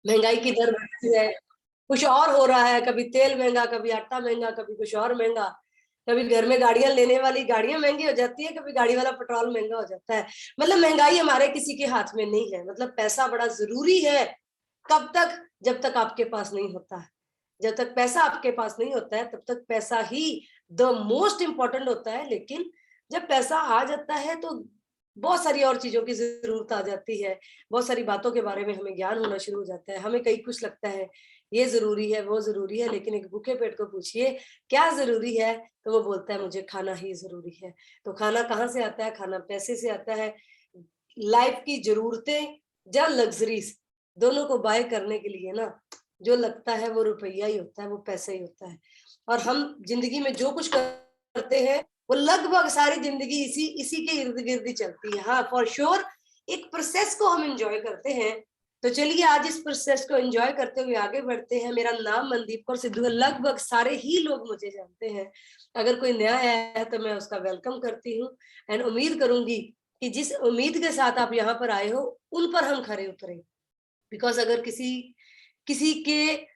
महंगाई की दर बढ़ती है, कुछ और हो रहा है, कभी तेल महंगा, कभी आटा महंगा, कभी कुछ और महंगा, कभी घर में गाड़ियां लेने वाली गाड़ियां महंगी हो जाती है, कभी गाड़ी वाला पेट्रोल महंगा हो जाता है। मतलब महंगाई हमारे किसी के हाथ में नहीं है। मतलब पैसा बड़ा जरूरी है। कब तक? जब तक आपके पास नहीं होता है। जब तक पैसा आपके पास नहीं होता है तब तक पैसा ही द मोस्ट इम्पोर्टेंट होता है। लेकिन जब पैसा आ जाता है तो बहुत सारी और चीजों की जरूरत आ जाती है। बहुत सारी बातों के बारे में हमें ज्ञान होना शुरू हो जाता है। हमें कई कुछ लगता है ये जरूरी है, वो जरूरी है, लेकिन एक भूखे पेट को पूछिए क्या जरूरी है तो वो बोलता है मुझे खाना ही जरूरी है। तो खाना कहाँ से आता है? खाना पैसे से आता है। लाइफ की जरूरतें या लग्जरीज दोनों को बाय करने के लिए ना जो लगता है वो रुपया ही होता है, वो पैसा ही होता है। और हम जिंदगी में जो कुछ करते हैं वो लगभग सारी जिंदगी इसी इसी के इर्द गिर्द ही चलती है। हाँ, फॉर श्योर एक प्रोसेस को हम एंजॉय करते हैं। तो चलिए आज इस प्रोसेस को एंजॉय करते हुए आगे बढ़ते हैं। मेरा नाम मनदीप कौर सिद्धू है। लगभग सारे ही लोग मुझे जानते हैं। अगर कोई नया है तो मैं उसका वेलकम करती हूँ एंड उम्मीद करूंगी कि जिस उम्मीद के साथ आप यहाँ पर आए हो उन पर हम खरे उतरे। बिकॉज अगर किसी किसी के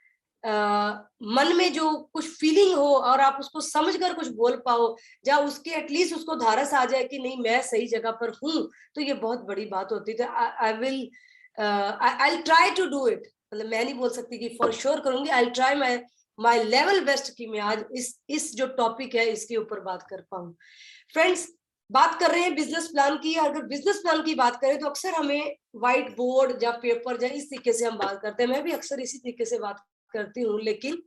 मन में जो कुछ फीलिंग हो और आप उसको समझकर कुछ बोल पाओ, या उसके एटलीस्ट उसको धारस आ जाए कि नहीं मैं सही जगह पर हूँ, तो ये बहुत बड़ी बात होती है। I will I try to do it. मतलब मैं नहीं बोल सकती कि फॉर श्योर करूंगी, I try my level best कि मैं आज इस जो टॉपिक है इसके ऊपर बात कर पाऊँ। फ्रेंड्स, बात कर रहे हैं बिजनेस प्लान की। अगर बिजनेस प्लान की बात करें तो अक्सर हमें व्हाइट बोर्ड या पेपर या इस तरीके से हम बात करते हैं। मैं भी अक्सर इसी तरीके से बात करती हूँ। लेकिन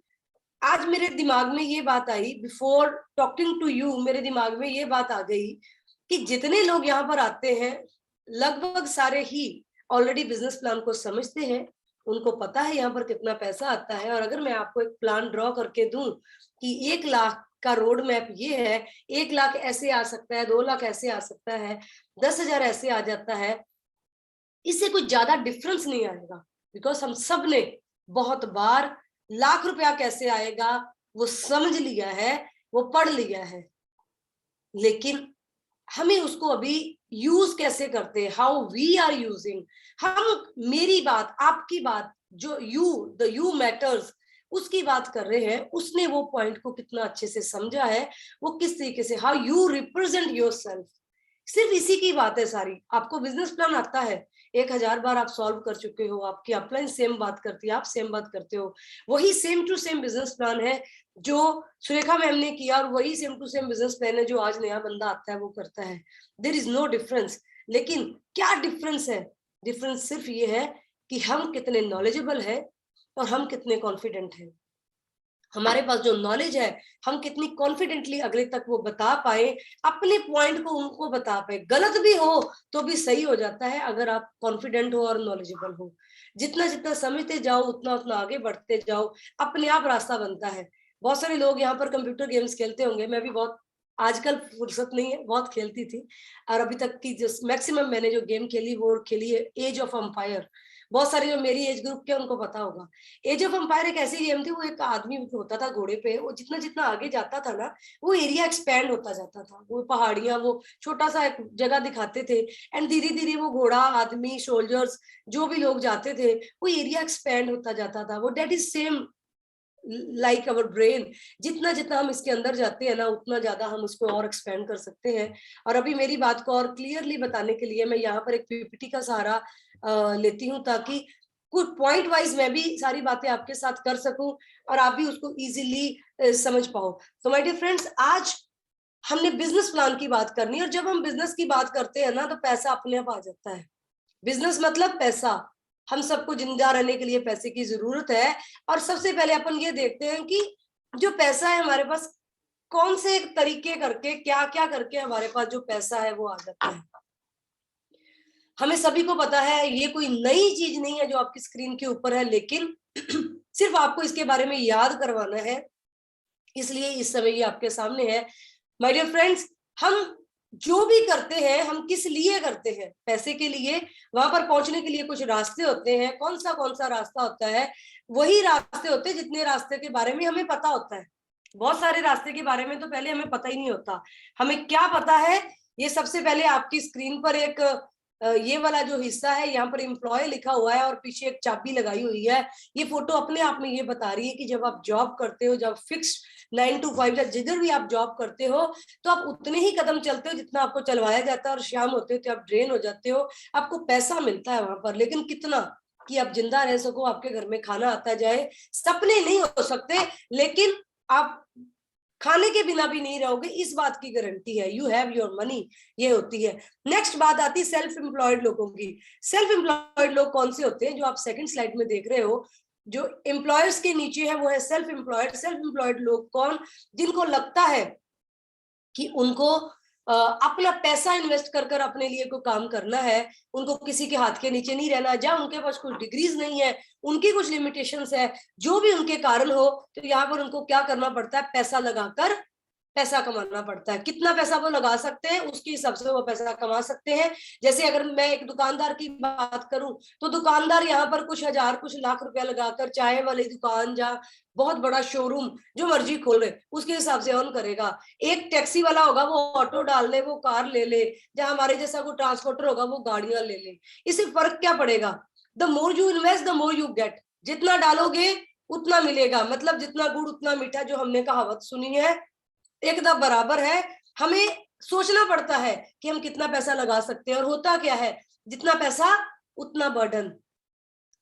आज मेरे दिमाग में ये बात आई, बिफोर टॉकिंग टू यू मेरे दिमाग में ये बात आ गई कि जितने लोग यहाँ पर आते हैं लगभग सारे ही ऑलरेडी बिजनेस प्लान को समझते हैं। उनको पता है यहाँ पर कितना पैसा आता है। और अगर मैं आपको एक प्लान ड्रॉ करके दूं कि 1 लाख का रोड मैप ये है, 1 लाख ऐसे आ सकता है, 2 लाख ऐसे आ सकता है, 10,000 ऐसे आ जाता है, इससे कुछ ज्यादा डिफरेंस नहीं आएगा। बिकॉज हम सब ने बहुत बार लाख रुपया कैसे आएगा वो समझ लिया है, वो पढ़ लिया है, लेकिन हमें उसको अभी यूज कैसे करते हैं, हाउ वी आर यूजिंग। हम मेरी बात, आपकी बात, जो यू मैटर्स उसकी बात कर रहे हैं, उसने वो पॉइंट को कितना अच्छे से समझा है, वो किस तरीके से, how you represent your self. सिर्फ इसी की बात है सारी। आपको बिजनेस प्लान आता है, 1,000 बार आप सॉल्व कर चुके हो, आपकी अपलाइन सेम बात करती है, आप सेम बात करते हो, वही same to same business plan है जो सुरेखा मैम ने किया, और वही same to same business plan है जो आज नया बंदा आता है वो करता है। There is no difference. लेकिन क्या डिफरेंस है? डिफरेंस सिर्फ ये है कि हम कितने नॉलेजेबल हैं और हम कितने कॉन्फिडेंट हैं। हमारे पास जो नॉलेज है हम कितनी कॉन्फिडेंटली अगले तक वो बता पाए, अपने पॉइंट को उनको बता पाए। गलत भी हो तो भी सही हो जाता है अगर आप कॉन्फिडेंट हो और नॉलेजेबल हो। जितना जितना समझते जाओ उतना उतना आगे बढ़ते जाओ, अपने आप रास्ता बनता है। बहुत सारे लोग यहाँ पर कंप्यूटर गेम्स खेलते होंगे, मैं भी बहुत, आजकल फुर्सत नहीं है, बहुत खेलती थी। और अभी तक की जो मैक्सिमम मैंने जो गेम खेली वो खेली है एज ऑफ एम्पायर। बहुत सारे जो मेरी एज ग्रुप के उनको पता होगा। एज ऑफ एम्पायर एक ऐसी गेम थी, वो एक आदमी होता था घोड़े पे, वो जितना जितना आगे जाता था ना वो एरिया एक्सपैंड होता जाता था, वो पहाड़ियां, वो छोटा सा एक जगह दिखाते थे, एंड धीरे धीरे वो घोड़ा, आदमी, सोल्जर्स, जो भी लोग जाते थे वो एरिया एक्सपैंड होता जाता था। वो that is same like our brain. जितना जितना हम इसके अंदर जाते हैं ना उतना ज्यादा हम उसको और एक्सपेंड कर सकते हैं। और अभी मेरी बात को और क्लियरली बताने के लिए मैं यहाँ पर एक पीपीटी का सहारा लेती हूँ, ताकि कुछ पॉइंट वाइज मैं भी सारी बातें आपके साथ कर सकूं और आप भी उसको इजीली समझ पाओ। तो माय डियर फ्रेंड्स, आज हमने बिजनेस प्लान की बात करनी है। और जब हम बिजनेस की बात करते हैं ना तो पैसा अपने आप आ जाता है। बिजनेस मतलब पैसा। हम सबको जिंदा रहने के लिए पैसे की जरूरत है। और सबसे पहले अपन ये देखते हैं कि जो पैसा है हमारे पास, कौन से तरीके करके, क्या क्या करके हमारे पास जो पैसा है वो आ जाता है। हमें सभी को पता है, ये कोई नई चीज नहीं है जो आपकी स्क्रीन के ऊपर है, लेकिन सिर्फ आपको इसके बारे में याद करवाना है, इसलिए इस समय ये आपके सामने है। माय डियर फ्रेंड्स, हम जो भी करते हैं हम किस लिए करते हैं? पैसे के लिए। वहां पर पहुंचने के लिए कुछ रास्ते होते हैं। कौन सा रास्ता होता है? वही रास्ते होते हैं जितने रास्ते के बारे में हमें पता होता है। बहुत सारे रास्ते के बारे में तो पहले हमें पता ही नहीं होता। हमें क्या पता है? ये सबसे पहले आपकी स्क्रीन पर एक ये वाला जो हिस्सा है यहाँ पर एम्प्लॉय लिखा हुआ है और पीछे एक चाबी लगाई हुई है। ये फोटो अपने आप में ये बता रही है कि जब आप जॉब करते हो, जब फिक्स 9 to 5 या जिधर भी आप जॉब करते हो, तो आप उतने ही कदम चलते हो जितना आपको चलवाया जाता है, और शाम होते हो तो आप ड्रेन हो जाते हो। आपको पैसा मिलता है वहां पर, लेकिन कितना कि आप जिंदा रह सको, आपके घर में खाना आता जाए। सपने नहीं हो सकते, लेकिन आप खाने के बिना भी नहीं रहोगे, इस बात की गारंटी है। यू हैव योर मनी, ये होती है। नेक्स्ट बात आती है सेल्फ एम्प्लॉयड लोगों की। सेल्फ एम्प्लॉयड लोग कौन से होते हैं, जो आप सेकंड स्लाइड में देख रहे हो, जो एम्प्लॉयर्स के नीचे है वो है सेल्फ एम्प्लॉयड। सेल्फ एम्प्लॉयड लोग कौन, जिनको लगता है कि उनको अपना पैसा इन्वेस्ट कर कर अपने लिए कोई काम करना है, उनको किसी के हाथ के नीचे नहीं रहना, जहाँ उनके पास कुछ डिग्रीज नहीं है, उनकी कुछ लिमिटेशंस है, जो भी उनके कारण हो, तो यहाँ पर उनको क्या करना पड़ता है, पैसा लगाकर पैसा कमाना पड़ता है। कितना पैसा वो लगा सकते हैं उसके हिसाब से वो पैसा कमा सकते हैं। जैसे अगर मैं एक दुकानदार की बात करूं, तो दुकानदार यहाँ पर कुछ हजार कुछ लाख रुपया लगाकर चाय वाली दुकान, जहाँ बहुत बड़ा शोरूम जो मर्जी खोल रहे, उसके हिसाब से अर्न करेगा। एक टैक्सी वाला होगा, वो ऑटो डाल ले, वो कार ले ले, जहाँ हमारे जैसा कोई ट्रांसपोर्टर होगा वो गाड़ियां ले ले। इससे फर्क क्या पड़ेगा, the more you invest the more you get. जितना डालोगे उतना मिलेगा, मतलब जितना गुड़ उतना मीठा, जो हमने कहावत सुनी है, एकदम बराबर है। हमें सोचना पड़ता है कि हम कितना पैसा लगा सकते हैं, और होता क्या है, जितना पैसा उतना बर्डन।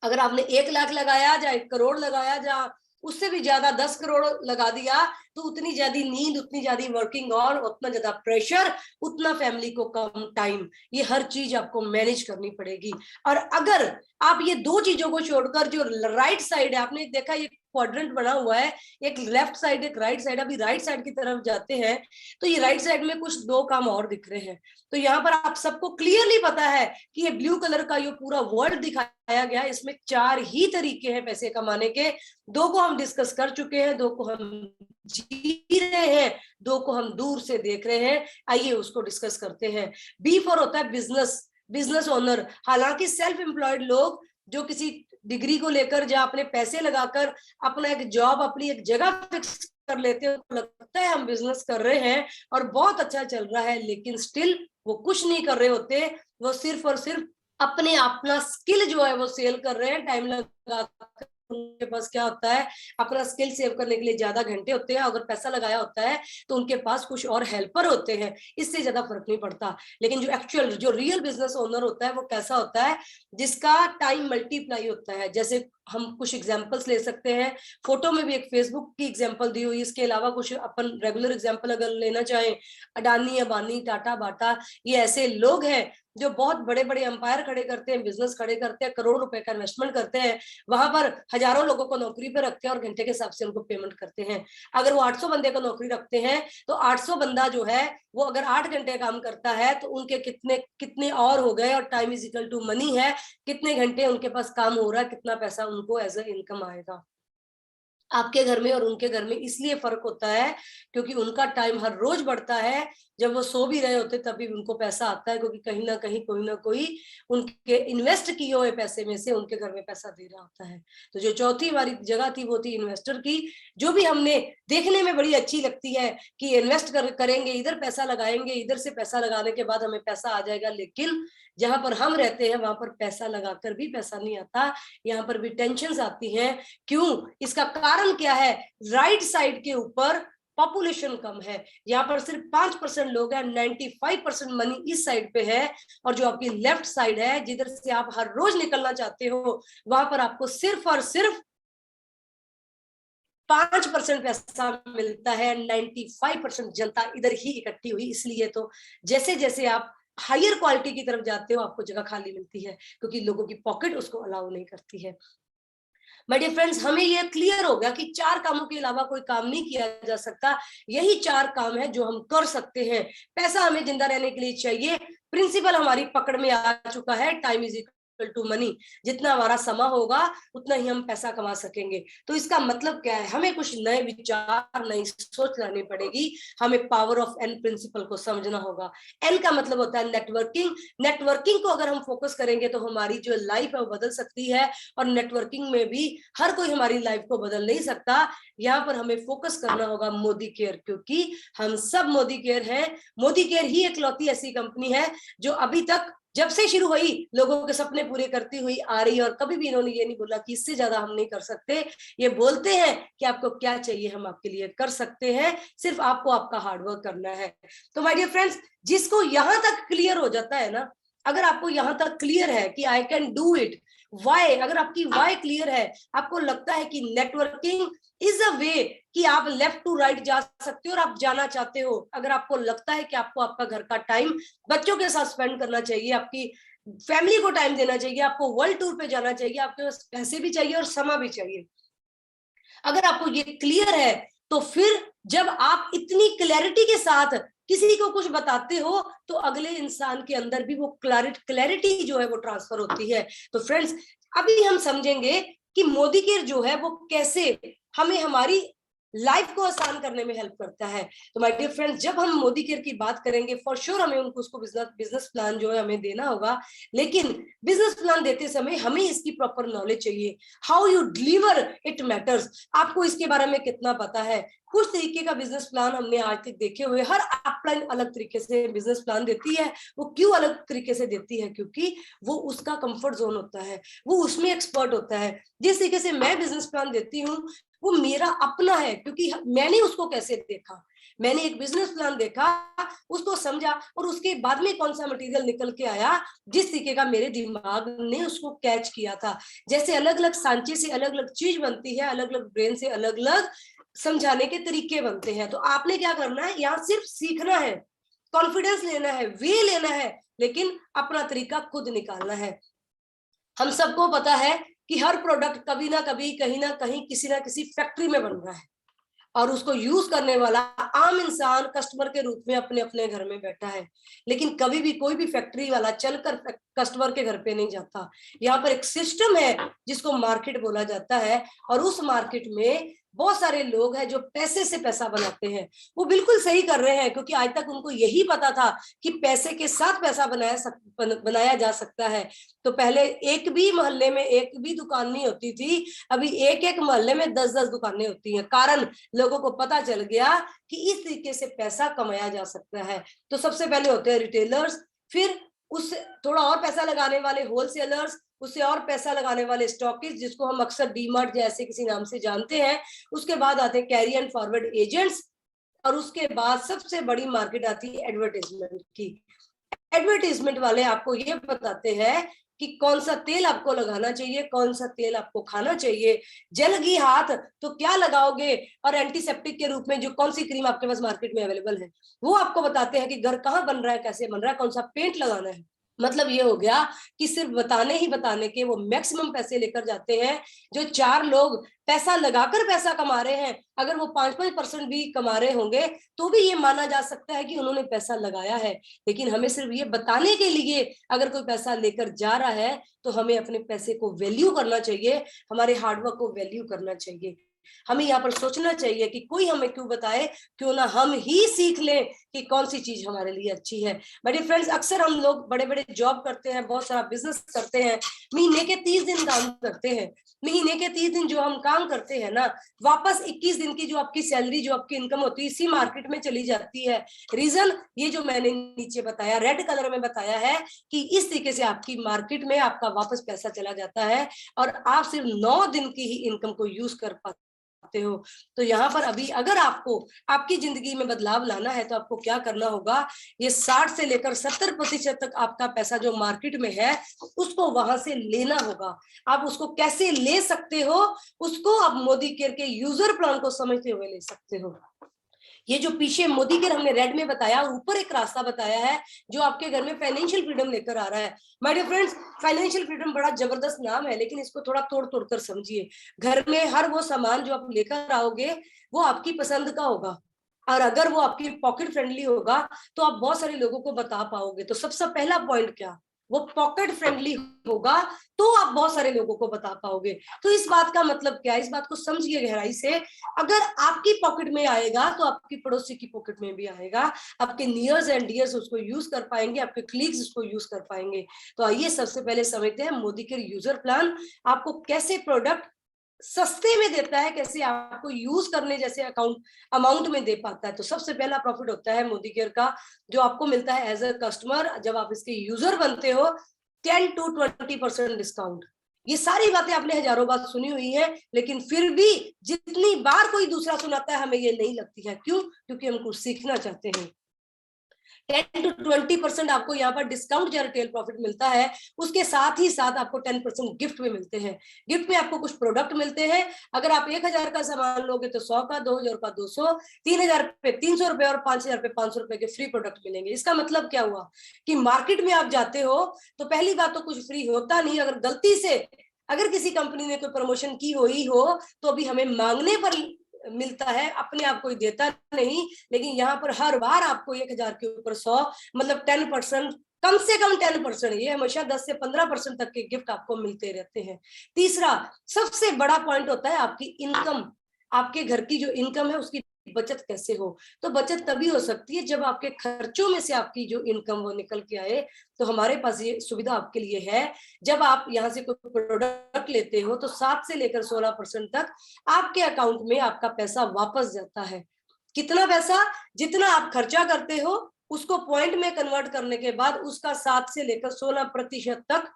अगर आपने 1 लाख लगाया, या 1 करोड़ लगाया, या उससे भी ज्यादा 10 करोड़ लगा दिया, तो उतनी ज्यादा नींद, उतनी ज्यादा वर्किंग, और उतना ज्यादा प्रेशर, उतना फैमिली को कम टाइम, ये हर चीज आपको मैनेज करनी पड़ेगी। और अगर आप ये 2 चीजों को छोड़कर, जो राइट साइड है, आपने देखा ये क्वाड्रेंट बना हुआ है, एक लेफ्ट साइड एक राइट साइड, अभी राइट साइड की तरफ जाते हैं तो ये राइट साइड में कुछ 2 काम और दिख रहे हैं। तो यहाँ पर आप सबको क्लियरली पता है कि ये ब्लू कलर का ये पूरा वर्ल्ड दिखाया गया, इसमें 4 ही तरीके हैं पैसे कमाने के। 2 को हम डिस्कस कर चुके हैं, 2 को हम जी रहे हैं, 2 को हम दूर से देख रहे हैं। आइए उसको डिस्कस करते हैं। बी फॉर होता है बिजनेस, बिजनेस ओनर। हालांकि सेल्फ एम्प्लॉयड लोग जो किसी डिग्री को लेकर, जहाँ अपने पैसे लगाकर अपना एक जॉब, अपनी एक जगह फिक्स कर लेते हैं, लगता है हम बिजनेस कर रहे हैं और बहुत अच्छा चल रहा है, लेकिन स्टिल वो कुछ नहीं कर रहे होते। वो सिर्फ और सिर्फ अपने अपना स्किल जो है वो सेल कर रहे हैं। टाइम लगा, उनके पास क्या होता है, अपना स्किल सेव करने के लिए ज्यादा घंटे होते हैं। अगर पैसा लगाया होता है तो उनके पास कुछ और हेल्पर होते हैं, इससे ज्यादा फर्क नहीं पड़ता। लेकिन जो एक्चुअल, जो रियल बिजनेस ओनर होता है, वो कैसा होता है, जिसका टाइम मल्टीप्लाई होता है। जैसे हम कुछ एग्जांपल्स ले सकते हैं, फोटो में भी एक फेसबुक की एग्जांपल दी हुई, इसके अलावा कुछ अपन रेगुलर एग्जांपल अगर लेना चाहें, अडानी, अंबानी, टाटा, बाटा, ये ऐसे लोग हैं जो बहुत बड़े बड़े एम्पायर खड़े करते हैं, बिजनेस खड़े करते हैं, करोड़ रुपए का इन्वेस्टमेंट करते हैं, वहां पर हजारों लोगों को नौकरी पे रखते हैं और घंटे के हिसाब से उनको पेमेंट करते हैं। अगर वो 800 बंदे को नौकरी रखते हैं, तो 800 बंदा जो है वो अगर 8 घंटे काम करता है, तो उनके कितने कितने और हो गए, और time is equal to money है, कितने घंटे उनके पास काम हो रहा है, कितना पैसा उनको एज ए इनकम आएगा। आपके घर में और उनके घर में इसलिए फर्क होता है क्योंकि उनका टाइम हर रोज बढ़ता है, जब वो सो भी रहे होते तभी उनको पैसा आता है, क्योंकि कहीं ना कोई उनके इन्वेस्ट किए हुए पैसे में से उनके घर में पैसा दे रहा होता है। तो जो चौथी हमारी जगह थी वो थी इन्वेस्टर की, जो भी हमने देखने में बड़ी अच्छी लगती है कि इन्वेस्ट करेंगे, इधर पैसा लगाएंगे, इधर से पैसा लगाने के बाद हमें पैसा आ जाएगा, लेकिन जहां पर हम रहते हैं वहां पर पैसा लगाकर भी पैसा नहीं आता, यहाँ पर भी टेंशन आती है। क्यों, इसका कारण क्या है, राइट साइड के ऊपर पॉपुलेशन कम है, यहाँ पर सिर्फ 5% लोग हैं, 95% मनी इस साइड पे है। और जो आपकी लेफ्ट साइड है, जिधर से आप हर रोज निकलना चाहते हो, वहां पर आपको सिर्फ और सिर्फ 5% पैसा मिलता है। 95% जनता इधर ही इकट्ठी हुई। इसलिए तो जैसे जैसे आप हायर क्वालिटी की तरफ जाते हो, आपको जगह खाली मिलती है, क्योंकि लोगों की पॉकेट उसको अलाउ नहीं करती है। माय डियर फ्रेंड्स, हमें ये क्लियर हो गया कि 4 कामों के अलावा कोई काम नहीं किया जा सकता। यही 4 काम है जो हम कर सकते हैं। पैसा हमें जिंदा रहने के लिए चाहिए। प्रिंसिपल हमारी पकड़ में आ चुका है, time is equal to money. जितना हमारा समय होगा उतना ही हम पैसा कमा सकेंगे। तो इसका मतलब क्या है, हमें कुछ नए विचार, नई सोच लानी पड़ेगी। हमें पावर ऑफ एन प्रिंसिपल को समझना होगा। एन का मतलब होता है नेटवर्किंग। नेटवर्किंग को अगर हम फोकस करेंगे तो हमारी जो लाइफ है वो बदल सकती है। और नेटवर्किंग में भी हर कोई हमारी लाइफ को बदल नहीं सकता। यहाँ पर हमें फोकस करना होगा मोदी केयर, क्योंकि हम सब मोदी केयर हैं। मोदी केयर ही इकलौती ऐसी कंपनी है जो अभी तक जब से शुरू हुई लोगों के सपने पूरे करती हुई आ रही है, और कभी भी इन्होंने ये नहीं बोला कि इससे ज्यादा हम नहीं कर सकते। ये बोलते हैं कि आपको क्या चाहिए हम आपके लिए कर सकते हैं, सिर्फ आपको आपका हार्डवर्क करना है। तो माय डियर फ्रेंड्स, जिसको यहां तक क्लियर हो जाता है ना, अगर आपको यहां तक क्लियर है कि I can do it, why, अगर आपकी वाई क्लियर है, आपको लगता है कि नेटवर्किंग इज अ वे कि आप लेफ्ट टू राइट जा सकते हो और आप जाना चाहते हो, अगर आपको लगता है कि आपको आपका घर का टाइम बच्चों के साथ स्पेंड करना चाहिए, आपकी फैमिली को टाइम देना चाहिए, आपको वर्ल्ड टूर पे जाना चाहिए, आपके पास पैसे भी चाहिए और समय भी चाहिए, अगर आपको ये क्लियर है, तो फिर जब आप इतनी क्लैरिटी के साथ किसी को कुछ बताते हो, तो अगले इंसान के अंदर भी वो क्लैरिटी जो है वो ट्रांसफर होती है। तो फ्रेंड्स, अभी हम समझेंगे कि मोदी केयर जो है वो कैसे हमें हमारी लाइफ को आसान करने में हेल्प करता है। तो माय डियर फ्रेंड्स, जब हम मोदी केयर की बात करेंगे, फॉर श्योर हमें उनको उसको बिजनेस प्लान जो है हमें देना होगा, लेकिन बिजनेस प्लान देते समय हमें इसकी प्रॉपर नॉलेज चाहिए। How you deliver it matters, आपको इसके बारे में कितना पता है। कुछ तरीके का बिजनेस प्लान हमने आज तक देखे हुए, हर अपलाइन अलग तरीके से बिजनेस प्लान देती है। वो क्यों अलग तरीके से देती है? क्योंकि वो उसका कंफर्ट जोन होता है, वो उसमें एक्सपर्ट होता है। जिस तरीके से मैं बिजनेस प्लान देती हूँ वो मेरा अपना है, क्योंकि मैंने उसको कैसे देखा, मैंने एक बिजनेस प्लान देखा, उसको समझा, और उसके बाद में कौन सा मटेरियल निकल के आया जिस तरीके का मेरे दिमाग ने उसको कैच किया था। जैसे अलग अलग सांचे से अलग अलग चीज बनती है, अलग अलग ब्रेन से अलग अलग समझाने के तरीके बनते हैं। तो आपने क्या करना है, यहाँ सिर्फ सीखना है, कॉन्फिडेंस लेना है, वे लेना है, लेकिन अपना तरीका खुद निकालना है। हम सबको पता है कि हर प्रोडक्ट कभी ना कभी कहीं ना कहीं किसी ना किसी फैक्ट्री में बन रहा है, और उसको यूज करने वाला आम इंसान कस्टमर के रूप में अपने अपने घर में बैठा है। लेकिन कभी भी कोई भी फैक्ट्री वाला चलकर कस्टमर के घर पे नहीं जाता। यहाँ पर एक सिस्टम है जिसको मार्केट बोला जाता है, और उस मार्केट में बहुत सारे लोग हैं जो पैसे से पैसा बनाते हैं। वो बिल्कुल सही कर रहे हैं, क्योंकि आज तक उनको यही पता था कि पैसे के साथ पैसा बनाया जा सकता है। तो पहले एक भी मोहल्ले में एक भी दुकान नहीं होती थी, अभी एक एक मोहल्ले में 10-10 दुकानें होती हैं। कारण लोगों को पता चल गया कि इस तरीके से पैसा कमाया जा सकता है। तो सबसे पहले होते हैं रिटेलर्स, फिर उससे थोड़ा और पैसा लगाने वाले होलसेलर्स, उससे और पैसा लगाने वाले स्टॉकिस्ट, जिसको हम अक्सर डीमार्ट जैसे किसी नाम से जानते हैं। उसके बाद आते हैं कैरी एंड फॉरवर्ड एजेंट्स, और उसके बाद सबसे बड़ी मार्केट आती है एडवर्टाइजमेंट की। एडवर्टाइजमेंट वाले आपको ये बताते हैं कि कौन सा तेल आपको लगाना चाहिए, कौन सा तेल आपको खाना चाहिए, जल गई हाथ तो क्या लगाओगे, और एंटीसेप्टिक के रूप में जो कौन सी क्रीम आपके पास मार्केट में अवेलेबल है, वो आपको बताते हैं कि घर कहाँ बन रहा है, कैसे बन रहा है, कौन सा पेंट लगाना है। मतलब ये हो गया कि सिर्फ बताने ही बताने के वो मैक्सिमम पैसे लेकर जाते हैं। जो 4 लोग पैसा लगाकर पैसा कमा रहे हैं, अगर वो 5-5% भी कमा रहे होंगे तो भी ये माना जा सकता है कि उन्होंने पैसा लगाया है। लेकिन हमें सिर्फ ये बताने के लिए अगर कोई पैसा लेकर जा रहा है, तो हमें अपने पैसे को वैल्यू करना चाहिए, हमारे हार्डवर्क को वैल्यू करना चाहिए। हमें यहाँ पर सोचना चाहिए कि कोई हमें क्यों बताए, क्यों ना हम ही सीख लें कि कौन सी चीज हमारे लिए अच्छी है। बड़े फ्रेंड्स, अक्सर हम लोग बड़े बड़े जॉब करते हैं, बहुत सारा बिजनेस करते हैं, महीने के 30 दिन काम करते हैं। महीने के 30 दिन जो हम काम करते हैं ना, वापस 21 दिन की जो आपकी सैलरी, जो आपकी इनकम होती है, इसी मार्केट में चली जाती है। रीजन ये जो मैंने नीचे बताया, रेड कलर में बताया है, कि इस तरीके से आपकी मार्केट में आपका वापस पैसा चला जाता है, और आप सिर्फ 9 दिन की ही इनकम को यूज कर पाते हो। तो यहाँ पर अभी अगर आपको आपकी जिंदगी में बदलाव लाना है, तो आपको क्या करना होगा, ये 60 से लेकर 70% तक आपका पैसा जो मार्केट में है, उसको वहां से लेना होगा। आप उसको कैसे ले सकते हो, उसको आप मोदी केयर के यूजर प्लान को समझते हुए ले सकते हो। ये जो पीछे मोदी केयर हमने रेड में बताया, और ऊपर एक रास्ता बताया है जो आपके घर में फाइनेंशियल फ्रीडम लेकर आ रहा है। My dear friends, financial freedom बड़ा जबरदस्त नाम है, लेकिन इसको थोड़ा तोड़ तोड़ कर समझिए। घर में हर वो सामान जो आप लेकर आओगे वो आपकी पसंद का होगा, और अगर वो आपकी पॉकेट फ्रेंडली होगा तो आप बहुत सारे लोगों को बता पाओगे। तो सबसे पहला पॉइंट क्या, वो पॉकेट फ्रेंडली होगा, तो आप बहुत सारे लोगों को बता पाओगे। तो इस बात का मतलब क्या है, इस बात को समझिए गहराई से। अगर आपकी पॉकेट में आएगा तो आपकी पड़ोसी की पॉकेट में भी आएगा, आपके नियर्स एंड डियर्स उसको यूज कर पाएंगे, आपके क्लीग्स उसको यूज कर पाएंगे। तो आइए सबसे पहले समझते हैं मोदी के यूजर प्लान, आपको कैसे प्रोडक्ट सस्ते में देता है, कैसे आपको यूज करने जैसे अमाउंट में दे पाता है। तो सबसे पहला प्रॉफिट होता है मोदी केयर का, जो आपको मिलता है एज अ कस्टमर, जब आप इसके यूजर बनते हो, 10 to 20% डिस्काउंट। ये सारी बातें आपने हजारों बार सुनी हुई है, लेकिन फिर भी जितनी बार कोई दूसरा सुनाता है हमें ये नहीं लगती है। क्यों? क्योंकि हम कुछ सीखना चाहते हैं। 10 to 20% आपको यहाँ पर डिस्काउंट या रिटेल प्रॉफिट मिलता है। उसके साथ ही साथ आपको 10% गिफ्ट में मिलते हैं। गिफ्ट में आपको कुछ प्रोडक्ट मिलते हैं। अगर आप 1000 का सामान लोगे तो 100 का, 2000 का 200, 3000 पे 300 रुपए और 5000 पे 500 रुपए के फ्री प्रोडक्ट मिलेंगे। इसका मतलब क्या हुआ कि मार्केट में आप जाते हो तो पहली बात तो कुछ फ्री होता नहीं। अगर गलती से अगर किसी कंपनी ने कोई प्रमोशन की हुई हो तो अभी हमें मांगने पर मिलता है, अपने आप कोई देता नहीं। लेकिन यहाँ पर हर बार आपको 1000 के ऊपर 100 मतलब 10%, कम से कम 10%, ये हमेशा 10 से 15% तक के गिफ्ट आपको मिलते रहते हैं। तीसरा सबसे बड़ा पॉइंट होता है आपकी इनकम। आपके घर की जो इनकम है उसकी बचत कैसे हो। तो बचत तभी हो सकती है जब आपके खर्चों में से आपकी जो इनकम वो निकल के आए। तो हमारे पास ये सुविधा आपके लिए है। जब आप यहाँ से कोई प्रोडक्ट लेते हो तो 7 से लेकर 16% तक आपके अकाउंट में आपका पैसा वापस जाता है। कितना पैसा? जितना आप खर्चा करते हो उसको पॉइंट में कन्वर्ट करने के बाद उसका 7 से लेकर 16% तक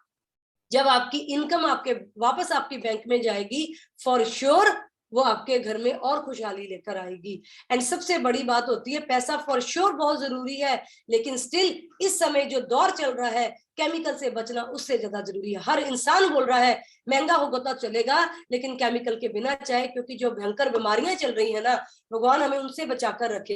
जब आपकी इनकम आपके वापस आपकी बैंक में जाएगी, फॉर श्योर वो आपके घर में और खुशहाली लेकर आएगी। एंड सबसे बड़ी बात होती है, पैसा फॉर श्योर बहुत जरूरी है, लेकिन स्टिल इस समय जो दौर चल रहा है केमिकल से बचना उससे ज्यादा जरूरी है। हर इंसान बोल रहा है महंगा होगा तो चलेगा लेकिन केमिकल के बिना चाहे, क्योंकि जो भयंकर बीमारियां चल रही है ना, भगवान हमें उनसे बचाकर रखे,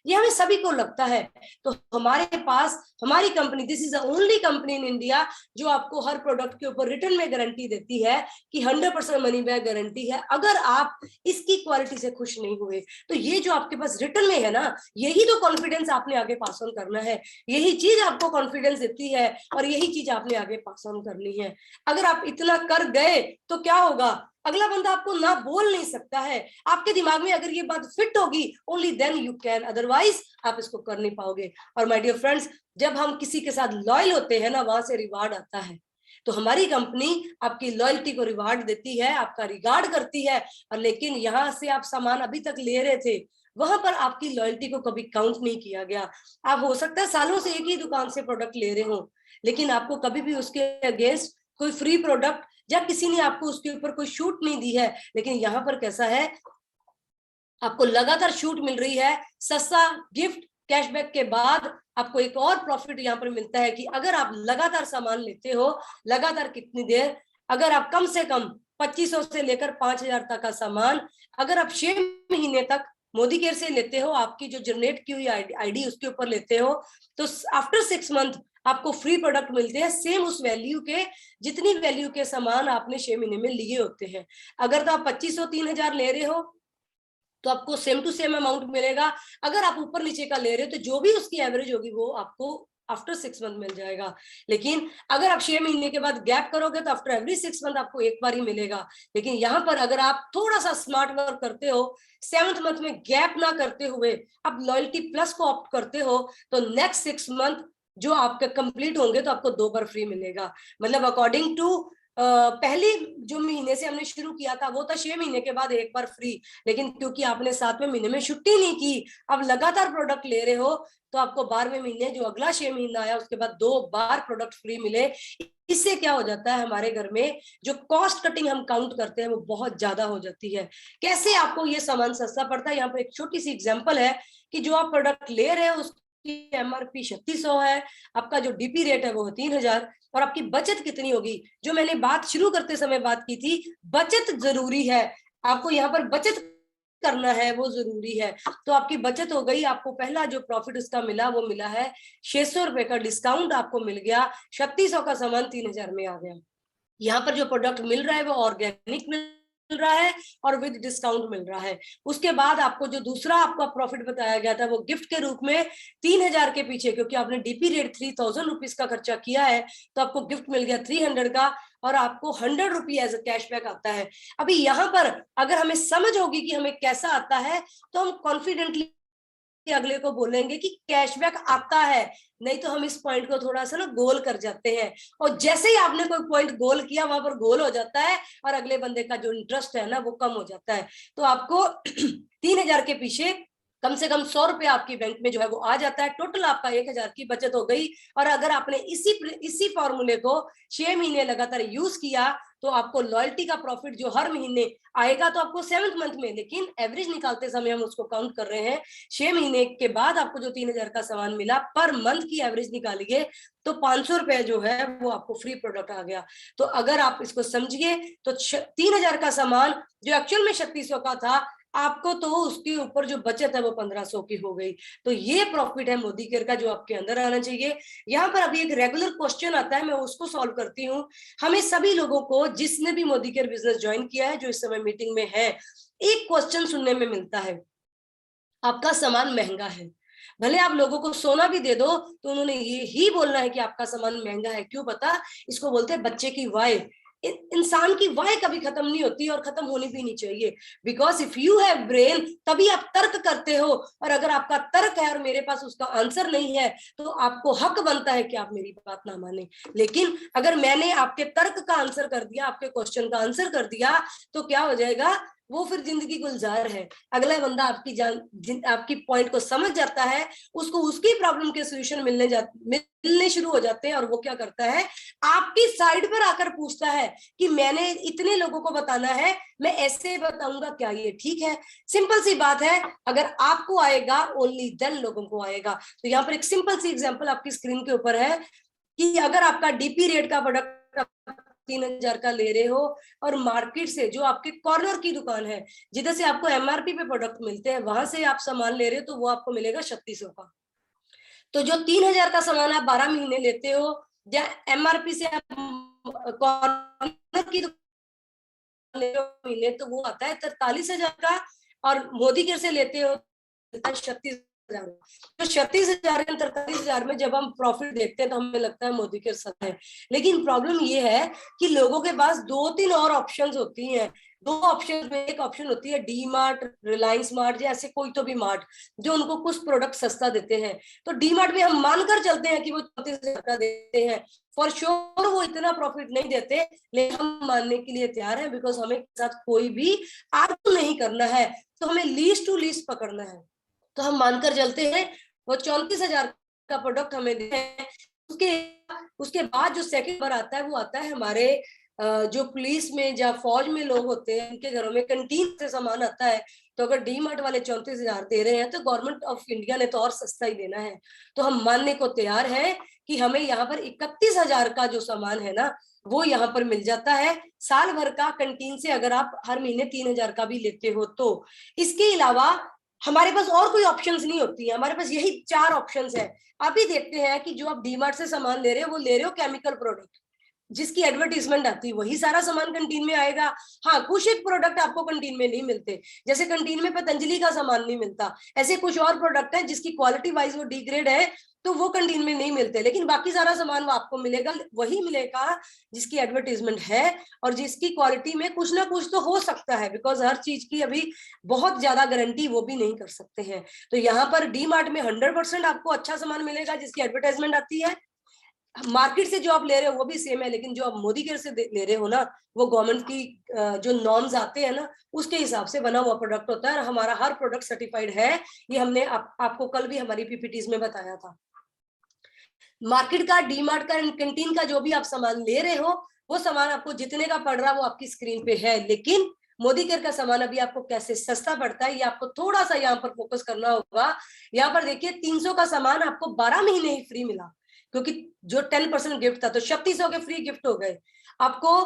ये हमें सभी को लगता है। तो हमारे पास हमारी company, this is the only company in India जो आपको हर प्रोडक्ट के ऊपर रिटर्न में गारंटी देती है कि 100% मनी बैक गारंटी है अगर आप इसकी क्वालिटी से खुश नहीं हुए। तो ये जो आपके पास रिटर्न में है ना, यही तो कॉन्फिडेंस आपने आगे पास ऑन करना है, यही चीज आपको कॉन्फिडेंस देती है और यही चीज आपने आगे पास ऑन करनी है। अगर आप इतना कर गए तो क्या होगा, अगला बंदा आपको ना बोल नहीं सकता है। आपके दिमाग में अगर ये बात फिट होगी only then you can, otherwise आप इसको कर नहीं पाओगे। और माय डियर फ्रेंड्स, जब हम किसी के साथ लॉयल होते हैं ना, वहां से रिवार्ड आता है। तो हमारी कंपनी आपकी लॉयल्टी को रिवार्ड देती है, आपका रिगार्ड करती है। और लेकिन यहाँ से आप सामान अभी तक ले रहे थे, वहां पर आपकी लॉयल्टी को कभी काउंट नहीं किया गया। आप हो सकता है सालों से एक ही दुकान से प्रोडक्ट ले रहे हो, लेकिन आपको कभी भी उसके अगेंस्ट कोई फ्री प्रोडक्ट या किसी ने आपको उसके ऊपर कोई छूट नहीं दी है। लेकिन यहाँ पर कैसा है, आपको लगातार छूट मिल रही है, सस्ता गिफ्ट कैशबैक के बाद आपको एक और प्रॉफिट यहाँ पर मिलता है कि अगर आप लगातार सामान लेते हो, लगातार कितनी देर, अगर आप कम से कम 2500 से लेकर 5000 तक का सामान अगर आप 6 महीने तक मोदी केयर से लेते हो, आपकी जो जनरेट की हुई आईडी उसके ऊपर लेते हो, तो आफ्टर 6 मंथ आपको फ्री प्रोडक्ट मिलते हैं सेम उस वैल्यू के, जितनी वैल्यू के सामान आपने 6 महीने में लिए होते हैं। अगर तो आप 2500 3000 ले रहे हो तो आपको सेम टू सेम अमाउंट मिलेगा। अगर आप ऊपर नीचे का ले रहे हो तो जो भी उसकी एवरेज होगी वो आपको आफ्टर 6 मंथ मिल जाएगा। लेकिन अगर आप 6 महीने के बाद गैप करोगे तो आफ्टर एवरी 6 मंथ आपको एक बार ही मिलेगा। लेकिन यहाँ पर अगर आप थोड़ा सा स्मार्ट वर्क करते हो, 7th मंथ में गैप ना करते हुए आप लॉयल्टी प्लस को ऑप्ट करते हो, तो नेक्स्ट 6 मंथ जो आपके कंप्लीट होंगे तो आपको 2 बार फ्री मिलेगा। मतलब अकॉर्डिंग टू पहली जो महीने से हमने शुरू किया था वो था 6 महीने के बाद एक बार फ्री, लेकिन क्योंकि आपने 7वें महीने में छुट्टी नहीं की, अब लगातार प्रोडक्ट ले रहे हो, तो आपको 12वें महीने जो अगला 6 महीना आया उसके बाद 2 बार प्रोडक्ट फ्री मिले। इससे क्या हो जाता है, हमारे घर में जो कॉस्ट कटिंग हम काउंट करते हैं वो बहुत ज्यादा हो जाती है। कैसे आपको ये सामान सस्ता पड़ता है, यहाँ पर एक छोटी सी एग्जाम्पल है कि जो आप प्रोडक्ट ले रहे हो की एमआरपी 3600 है, आपका जो डीपी रेट है वो है 3000, और आपकी बचत कितनी होगी। जो मैंने बात शुरू करते समय बात की थी, बचत जरूरी है, आपको यहाँ पर बचत करना है, वो जरूरी है। तो आपकी बचत हो गई, आपको पहला जो प्रॉफिट उसका मिला वो मिला है 600 रुपए का डिस्काउंट आपको मिल गया, 3600 का सामान 3000 में आ गया। यहाँ पर जो प्रोडक्ट मिल रहा है वो ऑर्गेनिक मिल रहा है और विद डिस्काउंट मिल रहा है। उसके बाद आपको जो दूसरा आपका प्रॉफिट बताया गया था वो गिफ्ट के रूप में 3000 के पीछे, क्योंकि आपने डीपी रेट 3000 रुपीज का खर्चा किया है, तो आपको गिफ्ट मिल गया 300 का और आपको 100 रुपी एज अ कैशबैक आता है। अभी यहाँ पर अगर हमें समझ होगी कि हमें कैसा आता है तो हम कॉन्फिडेंटली अगले को बोलेंगे कि कैशबैक आता है, नहीं तो हम इस पॉइंट को थोड़ा सा ना गोल कर जाते हैं, और जैसे ही आपने कोई पॉइंट गोल किया वहां पर गोल हो जाता है और अगले बंदे का जो इंटरेस्ट है ना वो कम हो जाता है। तो आपको 3000 के पीछे कम से कम 100 रुपए आपकी बैंक में जो है वो आ जाता है, टोटल आपका 1000 की बचत हो गई। और अगर आपने इसी फॉर्मूले को 6 महीने लगातार यूज किया तो आपको लॉयल्टी का प्रॉफिट जो हर महीने आएगा तो आपको 7th मंथ में, लेकिन एवरेज निकालते समय हम उसको काउंट कर रहे हैं 6 महीने के बाद आपको जो 3000 का सामान मिला, पर मंथ की एवरेज निकालिए तो 500 रुपए जो है वो आपको फ्री प्रोडक्ट आ गया। तो अगर आप इसको समझिए तो 3000 का सामान जो एक्चुअल में 3600 का था, आपको तो उसके ऊपर जो बचत है वो 1500 की हो गई। तो ये प्रॉफिट है मोदी केयर का जो आपके अंदर आना चाहिए। यहाँ पर अभी एक रेगुलर क्वेश्चन आता है, मैं उसको सॉल्व करती हूँ। हमें सभी लोगों को, जिसने भी मोदी केयर बिजनेस ज्वाइन किया है, जो इस समय मीटिंग में है, एक क्वेश्चन सुनने में मिलता है, आपका सामान महंगा है। भले आप लोगों को सोना भी दे दो तो उन्होंने ये ही बोलना है कि आपका सामान महंगा है। क्यों पता? इसको बोलते हैं बच्चे की वाय। इंसान की वाय कभी खत्म नहीं होती और खत्म होनी भी नहीं चाहिए। Because if you have brain तभी आप तर्क करते हो, और अगर आपका तर्क है और मेरे पास उसका आंसर नहीं है तो आपको हक बनता है कि आप मेरी बात ना माने। लेकिन अगर मैंने आपके तर्क का आंसर कर दिया, आपके क्वेश्चन का आंसर कर दिया, तो क्या हो जाएगा? वो फिर जिंदगी गुलजार है। अगला बंदा आपकी पॉइंट को समझ जाता है, उसको उसकी प्रॉब्लम के सोल्यूशन मिलने शुरू हो जाते हैं, और वो क्या करता है, आपकी साइड पर आकर पूछता है कि मैंने इतने लोगों को बताना है, मैं ऐसे बताऊंगा, क्या ये ठीक है? सिंपल सी बात है, अगर आपको आएगा ओनली देन लोगों को आएगा। तो यहाँ पर एक सिंपल सी एग्जांपल आपकी स्क्रीन के ऊपर है कि अगर आपका डीपी रेट का प्रोडक्ट 3000 का ले रहे हो, और मार्केट से जो आपके कॉर्नर की दुकान है जिधर से आपको एमआरपी पे प्रोडक्ट मिलते हैं, वहां से आप सामान ले रहे हो, तो वो आपको मिलेगा 3600 का। तो जो 3000 का सामान आप 12 महीने लेते हो, या एमआरपी से आप कॉर्नर की दुकान ले रहे हो महीने, तो वो आता है 43,000 का, और मोदी केयर से लेते हो 36,000। तो 36,000 या 43,000 में जब हम प्रॉफिट देखते हैं तो हमें लगता है मोदी केयर सस्ता है। लेकिन प्रॉब्लम ये है कि लोगों के पास 2-3 और ऑप्शंस होती हैं। 2 ऑप्शन में एक ऑप्शन होती है डी मार्ट, रिलायंस मार्ट, या ऐसे कोई तो भी मार्ट जो उनको कुछ प्रोडक्ट सस्ता देते हैं। तो डी मार्ट में हम मानकर चलते हैं कि वो 34,000 का देते हैं, फॉर श्योर वो इतना प्रॉफिट नहीं देते, लेकिन हम मानने के लिए तैयार हैं, बिकॉज हमें साथ कोई भी आर्ग्यू नहीं करना है, तो हमें लीस्ट टू लीस्ट पकड़ना है। तो हम मानकर चलते हैं वो 34,000 का प्रोडक्ट हमें देते हैं। उसके बाद जो सेकंड बार आता है वो आता है हमारे जो पुलिस में या फौज में लोग होते हैं, उनके घरों में कैंटीन से सामान आता है। तो अगर डी मार्ट वाले 34,000 दे रहे हैं तो गवर्नमेंट ऑफ इंडिया ने तो और सस्ता ही देना है। तो हम मानने को तैयार हैं कि हमें यहाँ पर 31,000 का जो सामान है ना वो यहाँ पर मिल जाता है साल भर का कैंटीन से, अगर आप हर महीने 3,000 का भी लेते हो तो। इसके अलावा हमारे पास और कोई ऑप्शंस नहीं होती है, हमारे पास यही 4 ऑप्शंस है। अभी देखते हैं कि जो आप डीमार्ट से सामान ले रहे हो वो ले रहे हो केमिकल प्रोडक्ट, जिसकी एडवर्टीजमेंट आती है वही सारा सामान कैंटीन में आएगा। हाँ, कुछ एक प्रोडक्ट आपको कैंटीन में नहीं मिलते, जैसे कैंटीन में पतंजलि का सामान नहीं मिलता, ऐसे कुछ और प्रोडक्ट है जिसकी क्वालिटी वाइज वो डिग्रेड है, तो वो कैंटीन में नहीं मिलते। लेकिन बाकी सारा सामान वो आपको मिलेगा, वही मिलेगा जिसकी एडवर्टीजमेंट है और जिसकी क्वालिटी में कुछ ना कुछ तो हो सकता है, बिकॉज हर चीज की अभी बहुत ज्यादा गारंटी वो भी नहीं कर सकते हैं। तो यहाँ पर डी मार्ट में 100% आपको अच्छा सामान मिलेगा जिसकी एडवर्टाइजमेंट आती है। मार्केट से जो आप ले रहे हो वो भी सेम है, लेकिन जो आप मोदी केयर से ले रहे हो ना, वो गवर्नमेंट की जो नॉर्म्स आते हैं ना उसके हिसाब से बना हुआ प्रोडक्ट होता है, और हमारा हर प्रोडक्ट सर्टिफाइड है। ये हमने आपको कल भी हमारी पीपीटीज में बताया था। मार्केट का, डी मार्ट का, कैंटीन का जो भी आप सामान ले रहे हो वो सामान आपको जितने का पड़ रहा है वो आपकी स्क्रीन पे है, लेकिन मोदी केयर का सामान अभी आपको कैसे सस्ता पड़ता है ये आपको थोड़ा सा यहाँ पर फोकस करना होगा। यहाँ पर देखिए 300 का सामान आपको 12 महीने ही फ्री मिला, क्योंकि जो 10% गिफ्ट था, तो 3600 के फ्री गिफ्ट हो गए। आपको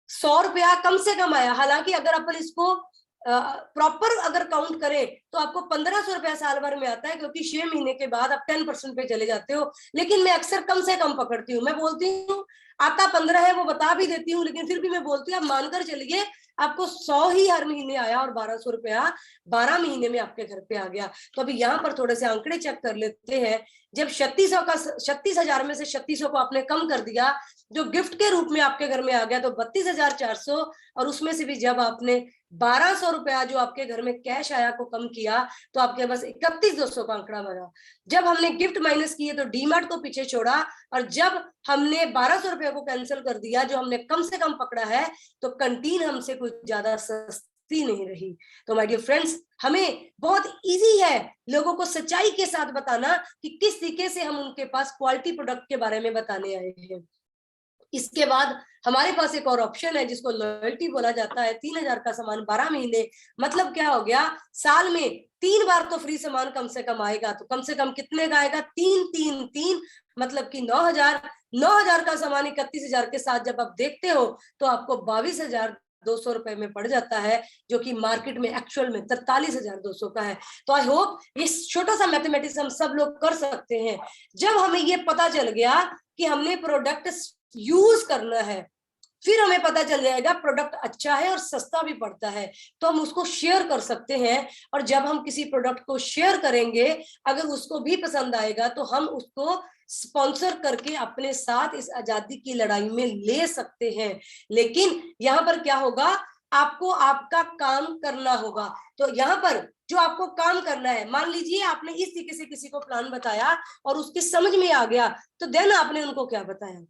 100 रुपया कम से कम आया, हालांकि अगर अपन इसको प्रॉपर अगर काउंट करें तो आपको 1500 रुपया साल भर में आता है, क्योंकि 6 महीने के बाद आप 10% पे चले जाते हो। लेकिन मैं अक्सर कम से कम पकड़ती हूँ, मैं बोलती हूँ आता 15 है वो बता भी देती हूँ, लेकिन फिर भी मैं बोलती हूँ आप मानकर चलिए आपको 100 ही हर महीने आया और 1200 रुपया 12 महीने में आपके घर पे आ गया। तो अभी यहाँ पर थोड़े से आंकड़े चेक कर लेते हैं। जब 36,000 में से 3600 को आपने कम कर दिया, जो गिफ्ट के रूप में आपके घर में आ गया, तो 32,400, और उसमें से भी जब आपने 1200 रुपया जो आपके घर में कैश आया को कम किया तो आपके पास 31,200 का आंकड़ा बना। जब हमने गिफ्ट माइनस किए तो डीमार्ट को पीछे छोड़ा, और जब हमने 1200 रुपया को कैंसिल कर दिया जो हमने कम से कम पकड़ा है, तो कंटीन हमसे कुछ ज्यादा सस्ती नहीं रही। तो माय डियर फ्रेंड्स, हमें बहुत इजी है लोगों को सच्चाई के साथ बताना कि किस तरीके से हम उनके पास क्वालिटी प्रोडक्ट के बारे में बताने आए हैं। इसके बाद हमारे पास एक और ऑप्शन है जिसको लॉयल्टी बोला जाता है। 3000 का सामान 12 महीने, मतलब क्या हो गया, साल में 3 बार तो फ्री सामान कम से कम आएगा। तो कम से कम कितने का आएगा, 3 3 3, मतलब कि 9000 का सामान 31,000 के साथ जब आप देखते हो तो आपको 22,200 रुपए में पड़ जाता है, जो कि मार्केट में एक्चुअल में 43,200 का है। तो आई होप ये छोटा सा मैथमेटिक्स हम सब लोग कर सकते हैं। जब हमें ये पता चल गया कि हमने प्रोडक्ट यूज करना है, फिर हमें पता चल जाएगा प्रोडक्ट अच्छा है और सस्ता भी पड़ता है, तो हम उसको शेयर कर सकते हैं। और जब हम किसी प्रोडक्ट को शेयर करेंगे, अगर उसको भी पसंद आएगा तो हम उसको स्पॉन्सर करके अपने साथ इस आजादी की लड़ाई में ले सकते हैं। लेकिन यहाँ पर क्या होगा, आपको आपका काम करना होगा। तो यहाँ पर जो आपको काम करना है, मान लीजिए आपने इस तरीके से किसी को प्लान बताया और उसके समझ में आ गया, तो देन आपने उनको क्या बताया,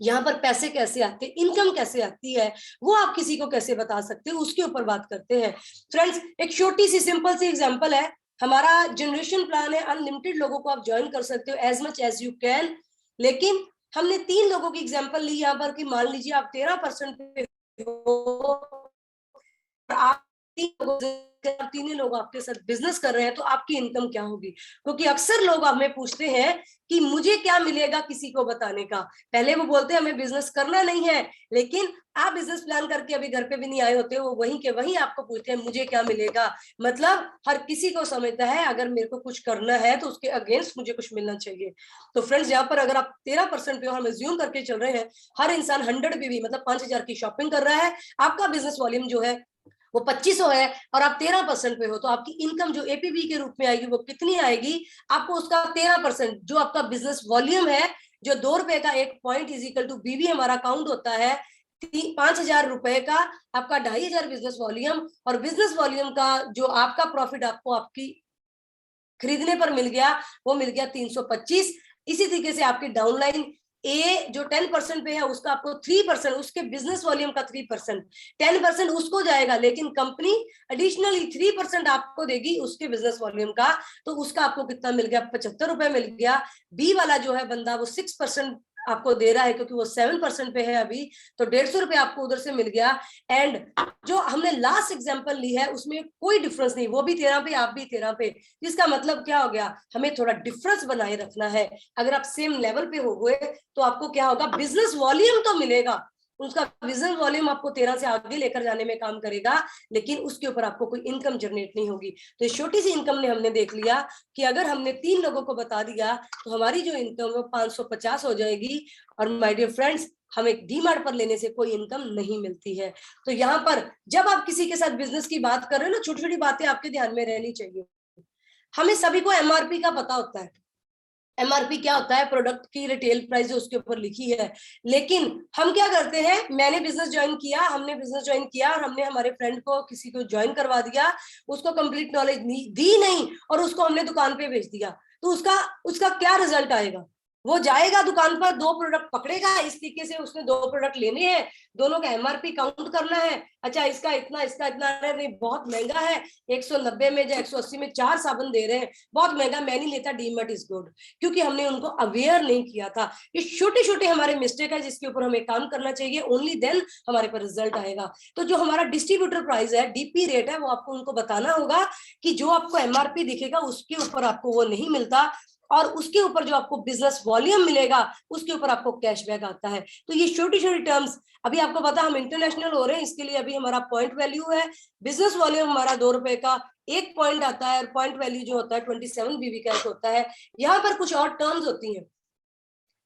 यहाँ पर पैसे कैसे आते, इनकम कैसे आती है, वो आप किसी को कैसे बता सकते हो, उसके ऊपर बात करते हैं। फ्रेंड्स, एक छोटी सी सिंपल सी एग्जांपल है। हमारा जनरेशन प्लान है, अनलिमिटेड लोगों को आप ज्वाइन कर सकते हो as much as you can. लेकिन हमने 3 लोगों की एग्जांपल ली यहाँ पर कि मान लीजिए आप 13% पे हो, आप 3 लोग आपके साथ बिजनेस कर रहे हैं, तो आपकी इनकम क्या होगी। क्योंकि अक्सर लोग हमें पूछते हैं कि मुझे क्या मिलेगा किसी को बताने का। पहले वो बोलते हैं हमें बिजनेस करना नहीं है, लेकिन आप बिजनेस प्लान करके अभी घर पे भी नहीं आए होते हो, वहीं के वहीं आपको पूछते हैं मुझे क्या मिलेगा। मतलब हर किसी को समझता है अगर मेरे को कुछ करना है तो उसके अगेंस्ट मुझे कुछ मिलना चाहिए। तो फ्रेंड्स, यहाँ पर अगर आप 13% पे हो, हम एज्यूम करके चल रहे हैं हर इंसान 100 पे भी मतलब 5,000 की शॉपिंग कर रहा है, आपका बिजनेस वॉल्यूम जो है वो 2500 है और आप 13% पे हो, तो आपकी इनकम जो एपीबी के रूप में आएगी वो कितनी आएगी, आपको उसका 13% जो आपका बिजनेस वॉल्यूम है, जो 2 रुपए का एक पॉइंट इज इक्वल टू बीबी हमारा काउंट होता है, 5,000 रुपए का आपका 2,500 बिजनेस वॉल्यूम, और बिजनेस वॉल्यूम का जो आपका प्रॉफिट आपको आपकी खरीदने पर मिल गया वो मिल गया 325। इसी तरीके से आपकी डाउनलाइन ए जो 10% पे है उसका आपको 3%, उसके बिजनेस वॉल्यूम का 3%, 10% उसको जाएगा, लेकिन कंपनी एडिशनली 3% आपको देगी उसके बिजनेस वॉल्यूम का, तो उसका आपको कितना मिल गया, 75 रुपए मिल गया। बी वाला जो है बंदा वो 6% आपको दे रहा है क्योंकि वो 7% पे है अभी, तो 150 रुपए आपको उधर से मिल गया। एंड जो हमने लास्ट एग्जांपल ली है उसमें कोई डिफरेंस नहीं, वो भी 13 पे आप भी 13 पे, जिसका मतलब क्या हो गया, हमें थोड़ा डिफरेंस बनाए रखना है। अगर आप सेम लेवल पे हो गए तो आपको क्या होगा, बिजनेस वॉल्यूम तो मिलेगा, उसका बिजनेस वॉल्यूम आपको 13 से आगे लेकर जाने में काम करेगा, लेकिन उसके ऊपर आपको कोई इनकम जनरेट नहीं होगी। तो इस छोटी सी इनकम ने हमने देख लिया कि अगर हमने 3 लोगों को बता दिया तो हमारी जो इनकम है 550 हो जाएगी। और माय डियर फ्रेंड्स, हमें डीमार्ट पर लेने से कोई इनकम नहीं मिलती है। तो यहाँ पर जब आप किसी के साथ बिजनेस की बात कर रहे हो ना, छोटी छोटी बातें आपके ध्यान में रहनी चाहिए। हमें सभी को एमआरपी का पता होता है, एमआरपी क्या होता है, प्रोडक्ट की रिटेल प्राइस जो उसके ऊपर लिखी है। लेकिन हम क्या करते हैं, मैंने बिजनेस ज्वाइन किया, हमने बिजनेस ज्वाइन किया और हमने हमारे फ्रेंड को किसी को ज्वाइन करवा दिया, उसको कंप्लीट नॉलेज दी नहीं और उसको हमने दुकान पे भेज दिया, तो उसका क्या रिजल्ट आएगा, वो जाएगा दुकान पर 2 प्रोडक्ट पकड़ेगा, इस तरीके से उसने 2 प्रोडक्ट लेने हैं, दोनों का एमआरपी काउंट करना है, अच्छा इसका इतना नहीं, बहुत महंगा है, 190 में या 180 में 4 साबुन दे रहे हैं, बहुत महंगा, मैं नहीं लेता, डीमार्ट इज गुड, क्योंकि हमने उनको अवेयर नहीं किया था। ये छोटे छोटे हमारे मिस्टेक है जिसके ऊपर हमें काम करना चाहिए, ओनली देन हमारे पर रिजल्ट आएगा। तो जो हमारा डिस्ट्रीब्यूटर प्राइस है, डीपी रेट है, वो आपको उनको बताना होगा कि जो आपको एमआरपी दिखेगा उसके ऊपर आपको वो नहीं मिलता, और उसके ऊपर जो आपको बिजनेस वॉल्यूम मिलेगा उसके ऊपर आपको कैशबैक आता है। तो ये छोटी छोटी टर्म्स, अभी आपको पता हम इंटरनेशनल हो रहे हैं, इसके लिए अभी हमारा पॉइंट वैल्यू है, बिजनेस वॉल्यूम हमारा 2 रुपए का एक पॉइंट आता है, और पॉइंट वैल्यू जो होता है 27 बीबी का होता है। यहाँ पर कुछ और टर्म्स होती हैं,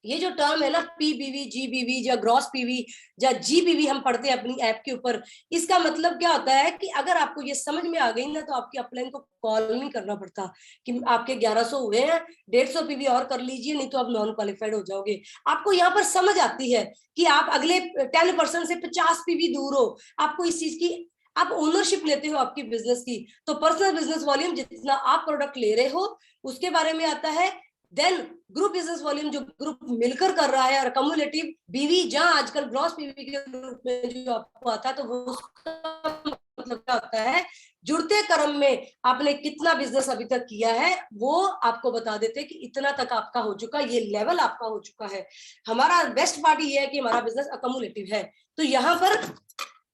ये जो टर्म है ना पीबीवी, जीबीवी या ग्रॉस पीवी या जीबीवी हम पढ़ते हैं अपनी ऐप के ऊपर, इसका मतलब क्या होता है कि अगर आपको ये समझ में आ गई ना तो आपकी अपलाइन को कॉल नहीं करना पड़ता कि आपके 1100 हुए हैं, 150 पीवी और कर लीजिए, नहीं तो आप नॉन क्वालिफाइड हो जाओगे। आपको यहाँ पर समझ आती है कि आप अगले 10% से 50 पीवी दूर हो, आपको इस चीज की आप ओनरशिप लेते हो आपकी बिजनेस की, तो पर्सनल बिजनेस वॉल्यूम जितना आप प्रोडक्ट ले रहे हो उसके बारे में आता है। देन ग्रुप बिजनेस वॉल्यूम जो ग्रुप मिलकर कर रहा है, और कम्युलेटिव बीवी, जहां आजकल ग्रॉस पीवी के रूप में जो आपको आता है, तो वो उसका मतलब क्या होता है, जुड़ते क्रम में आपने कितना बिजनेस अभी तक किया है वो आपको बता देते हैं कि इतना तक आपका हो चुका, ये लेवल आपका हो चुका है। हमारा बेस्ट पार्ट ये है कि हमारा बिजनेस अकम्युलेटिव है। तो यहाँ पर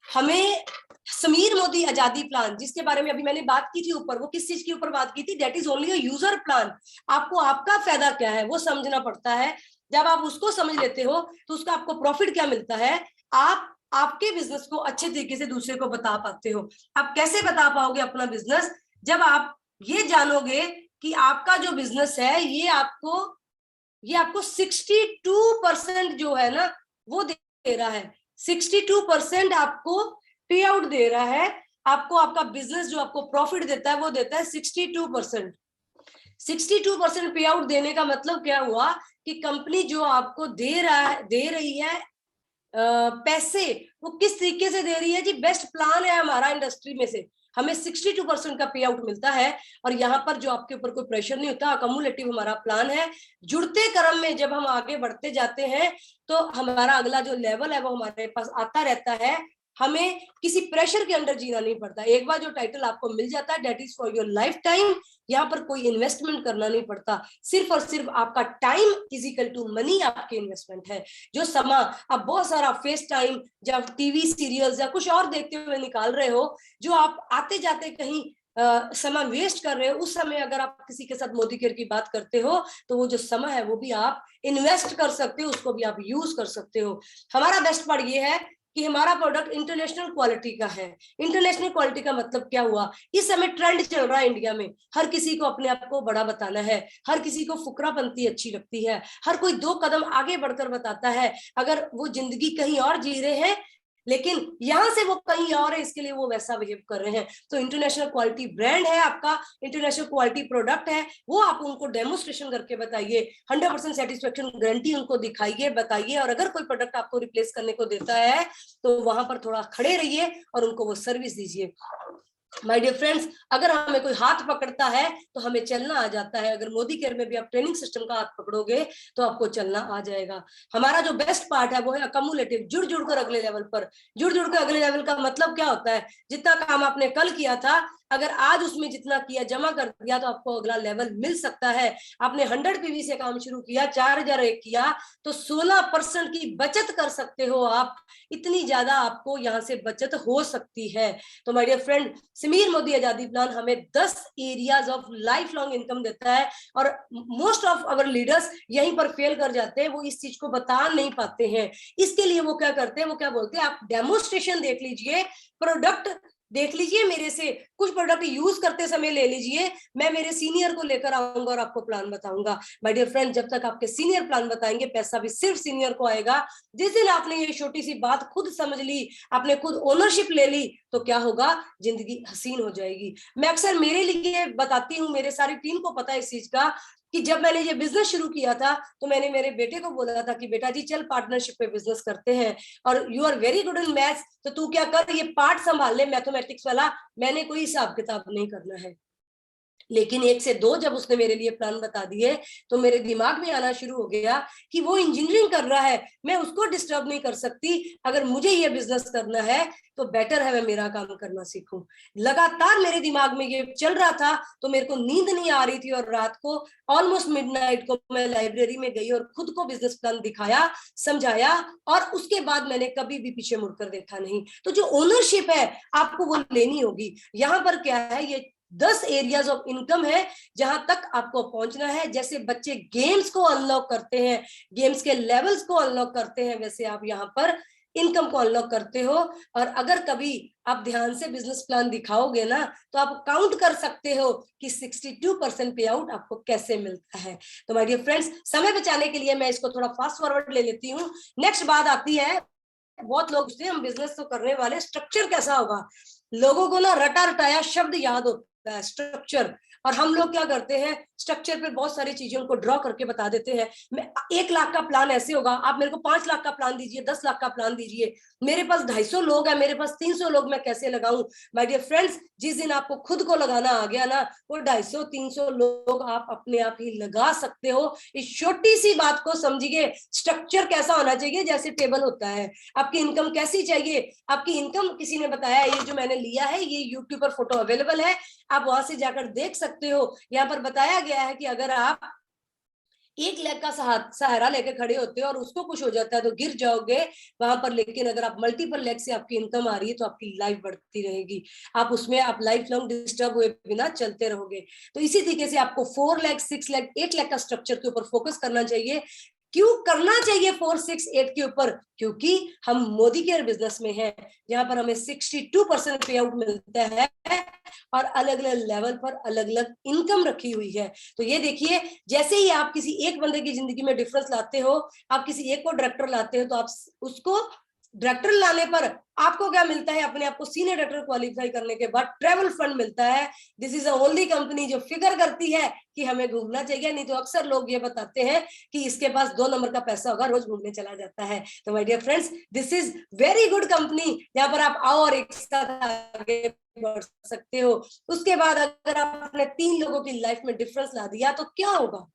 हमें समीर मोदी आजादी प्लान, जिसके बारे में अभी मैंने बात की थी ऊपर, वो किस चीज के ऊपर बात की थी, that is only a user plan. आपको आपका फायदा क्या है वो समझना पड़ता है। जब आप उसको समझ लेते हो तो उसका आपको प्रॉफिट क्या मिलता है, आप आपके बिजनेस को अच्छे तरीके से दूसरे को बता पाते हो। आप कैसे बता पाओगे अपना बिजनेस, जब आप ये जानोगे कि आपका जो बिजनेस है ये आपको 62% जो है ना वो दे रहा है। 62% आपको पे आउट दे रहा है। आपको आपका बिजनेस जो आपको प्रॉफिट देता है वो देता है 62%। 62% पे आउट देने का मतलब क्या हुआ कि कंपनी जो आपको दे रही है पैसे, वो किस तरीके से दे रही है जी, बेस्ट प्लान है हमारा इंडस्ट्री में से, हमें 62% का पे आउट मिलता है। और यहाँ पर जो आपके ऊपर कोई प्रेशर नहीं होता, कम्युलेटिव हमारा प्लान है। जुड़ते क्रम में जब हम आगे बढ़ते जाते हैं तो हमारा अगला जो लेवल है वो हमारे पास आता रहता है। हमें किसी प्रेशर के अंडर जीना नहीं पड़ता। एक बार जो टाइटल आपको मिल जाता है, that is for your life time. यहाँ पर कोई इन्वेस्टमेंट करना नहीं पड़ता, सिर्फ और सिर्फ आपका time is equal to money आपकी इन्वेस्टमेंट है। जो समय आप बहुत सारा फेस टाइम, जब टीवी सीरियल्स या कुछ और देखते हुए निकाल रहे हो, जो आप आते जाते कहीं समय वेस्ट कर रहे हो, उस समय अगर आप किसी के साथ मोदी केयर की बात करते हो तो वो जो समय है वो भी आप इन्वेस्ट कर सकते हो, उसको भी आप यूज कर सकते हो। हमारा बेस्ट पार्ट ये है कि हमारा प्रोडक्ट इंटरनेशनल क्वालिटी का है। इंटरनेशनल क्वालिटी का मतलब क्या हुआ, इस समय ट्रेंड चल रहा है इंडिया में, हर किसी को अपने आप को बड़ा बताना है, हर किसी को फुकरापंती अच्छी लगती है, हर कोई 2 कदम आगे बढ़कर बताता है। अगर वो जिंदगी कहीं और जी रहे हैं लेकिन यहां से वो कहीं और है, इसके लिए वो वैसा बिहेव कर रहे हैं। तो इंटरनेशनल क्वालिटी ब्रांड है आपका, इंटरनेशनल क्वालिटी प्रोडक्ट है, वो आप उनको डेमोस्ट्रेशन करके बताइए, 100% सेटिस्फेक्शन गारंटी उनको दिखाइए, बताइए। और अगर कोई प्रोडक्ट आपको रिप्लेस करने को देता है तो वहां पर थोड़ा खड़े रहिए और उनको वो सर्विस दीजिए। माय डियर फ्रेंड्स, अगर हमें कोई हाथ पकड़ता है तो हमें चलना आ जाता है। अगर मोदी केयर में भी आप ट्रेनिंग सिस्टम का हाथ पकड़ोगे तो आपको चलना आ जाएगा। हमारा जो बेस्ट पार्ट है वो है अकम्युलेटिव, जुड़ जुड़कर अगले लेवल पर। जुड़ जुड़कर अगले लेवल का मतलब क्या होता है, जितना काम आपने कल किया था, अगर आज उसमें जितना किया जमा कर दिया तो आपको अगला लेवल मिल सकता है। आपने 100 पीवी से काम शुरू किया, 4001 किया, तो 16% की बचत कर सकते हो आप। इतनी ज्यादा आपको यहाँ से बचत हो सकती है। तो my dear friend, Sameer Modi Azadi plan हमें 10 areas of life long income देता है। और मोस्ट ऑफ अवर लीडर्स यहीं पर फेल कर जाते हैं, वो इस चीज को बता नहीं पाते हैं। इसके लिए वो क्या करते हैं, वो क्या बोलते हैं, आप डेमोस्ट्रेशन देख लीजिए, प्रोडक्ट देख लीजिए मेरे से, कुछ प्रोडक्ट यूज करते समय ले लीजिए, मैं मेरे सीनियर को लेकर आऊंगा और आपको प्लान बताऊंगा। माय डियर फ्रेंड, जब तक आपके सीनियर प्लान बताएंगे, पैसा भी सिर्फ सीनियर को आएगा। जिस दिन आपने ये छोटी सी बात खुद समझ ली, आपने खुद ओनरशिप ले ली, तो क्या होगा, जिंदगी हसीन हो जाएगी। मैं अक्सर मेरे लिए बताती हूँ, मेरे सारी टीम को पता है इस चीज का, कि जब मैंने ये बिजनेस शुरू किया था तो मैंने मेरे बेटे को बोला था कि बेटा जी चल पार्टनरशिप पे बिजनेस करते हैं, और you are very good in maths, तो तू क्या कर, ये पार्ट संभाल ले मैथमेटिक्स वाला, मैंने कोई हिसाब किताब नहीं करना है। लेकिन 1 से 2 जब उसने मेरे लिए प्लान बता दिए तो मेरे दिमाग में आना शुरू हो गया कि वो इंजीनियरिंग कर रहा है, मैं उसको डिस्टर्ब नहीं कर सकती। अगर मुझे ये बिजनेस करना है तो बेटर है मैं मेरा काम करना सीखूं। लगातार मेरे दिमाग में ये चल रहा था, तो मेरे को नींद नहीं आ रही थी, और रात को ऑलमोस्ट मिडनाइट को मैं लाइब्रेरी में गई और खुद को बिजनेस प्लान दिखाया, समझाया, और उसके बाद मैंने कभी भी पीछे मुड़कर देखा नहीं। तो जो ओनरशिप है आपको वो लेनी होगी। यहाँ पर क्या है, ये 10 एरियाज ऑफ इनकम है जहां तक आपको पहुंचना है। जैसे बच्चे गेम्स को अनलॉक करते हैं, गेम्स के लेवल्स को अनलॉक करते हैं, वैसे आप यहाँ पर इनकम को अनलॉक करते हो। और अगर कभी आप ध्यान से बिजनेस प्लान दिखाओगे ना, तो आप काउंट कर सकते हो कि 62% पे आउट आपको कैसे मिलता है। तो माय डियर फ्रेंड्स, समय बचाने के लिए मैं इसको थोड़ा फास्ट फॉरवर्ड ले लेती हूँ। नेक्स्ट बात आती है, बहुत लोग पूछते हैं हम बिजनेस तो करने वाले, स्ट्रक्चर कैसा होगा। लोगों को ना रटा रटाया शब्द याद होता है, स्ट्रक्चर। और हम लोग क्या करते हैं, स्ट्रक्चर पे बहुत सारी चीजें उनको ड्रॉ करके बता देते हैं। मैं 1 लाख का प्लान ऐसे होगा, आप मेरे को 5 लाख का प्लान दीजिए, 10 लाख का प्लान दीजिए। मेरे पास 250 लोग हैं, मेरे पास 300 लोग, मैं कैसे लगाऊं? माय डियर फ्रेंड्स, जिस दिन आपको खुद को लगाना आ गया ना, वो 250-300 लोग आप अपने आप ही लगा सकते हो। इस छोटी सी बात को समझिए। स्ट्रक्चर कैसा होना चाहिए? जैसे टेबल होता है। आपकी इनकम कैसी चाहिए? आपकी इनकम किसी ने बताया, ये जो मैंने लिया है, ये यूट्यूब पर फोटो अवेलेबल है, आप वहां से जाकर देख सकते हो। यहाँ पर बताया गया है कि अगर आप 1 लेग का सहारा लेके खड़े होते हो और उसको कुछ हो जाता है तो गिर जाओगे वहां पर, लेकिन अगर आप मल्टीपल लेग से आपकी इनकम आ रही है तो आपकी लाइफ बढ़ती रहेगी। आप उसमें आप लाइफ लॉन्ग डिस्टर्ब हुए बिना चलते रहोगे। तो इसी तरीके से आपको 4 लेग, 6 लेग, 8 लेग का स्ट्रक्चर के ऊपर फोकस करना चाहिए। क्यों करना चाहिए 4, 6, 8 के ऊपर? क्योंकि हम मोदी केयर बिजनेस में हैं, जहां पर हमें 62% पे आउट मिलता है और अलग अलग लेवल पर अलग अलग इनकम रखी हुई है। तो ये देखिए, जैसे ही आप किसी एक बंदे की जिंदगी में डिफरेंस लाते हो, आप किसी एक को डायरेक्टर लाते हो, तो आप उसको डायरेक्टर लाने पर आपको क्या मिलता है? अपने आप को सीनियर डायरेक्टर क्वालिफाई करने के बाद ट्रेवल फंड मिलता है। This is the only company जो फिगर करती है कि हमें घूमना चाहिए। नहीं तो अक्सर लोग ये बताते हैं कि इसके पास 2 नंबर का पैसा होगा, रोज घूमने चला जाता है। तो my dear friends, this is very good company, जहां पर आप आओ और एक साथ आगे बढ़ सकते हो। उसके बाद अगर आपने 3 लोगों की लाइफ में डिफरेंस ला दिया तो क्या होगा?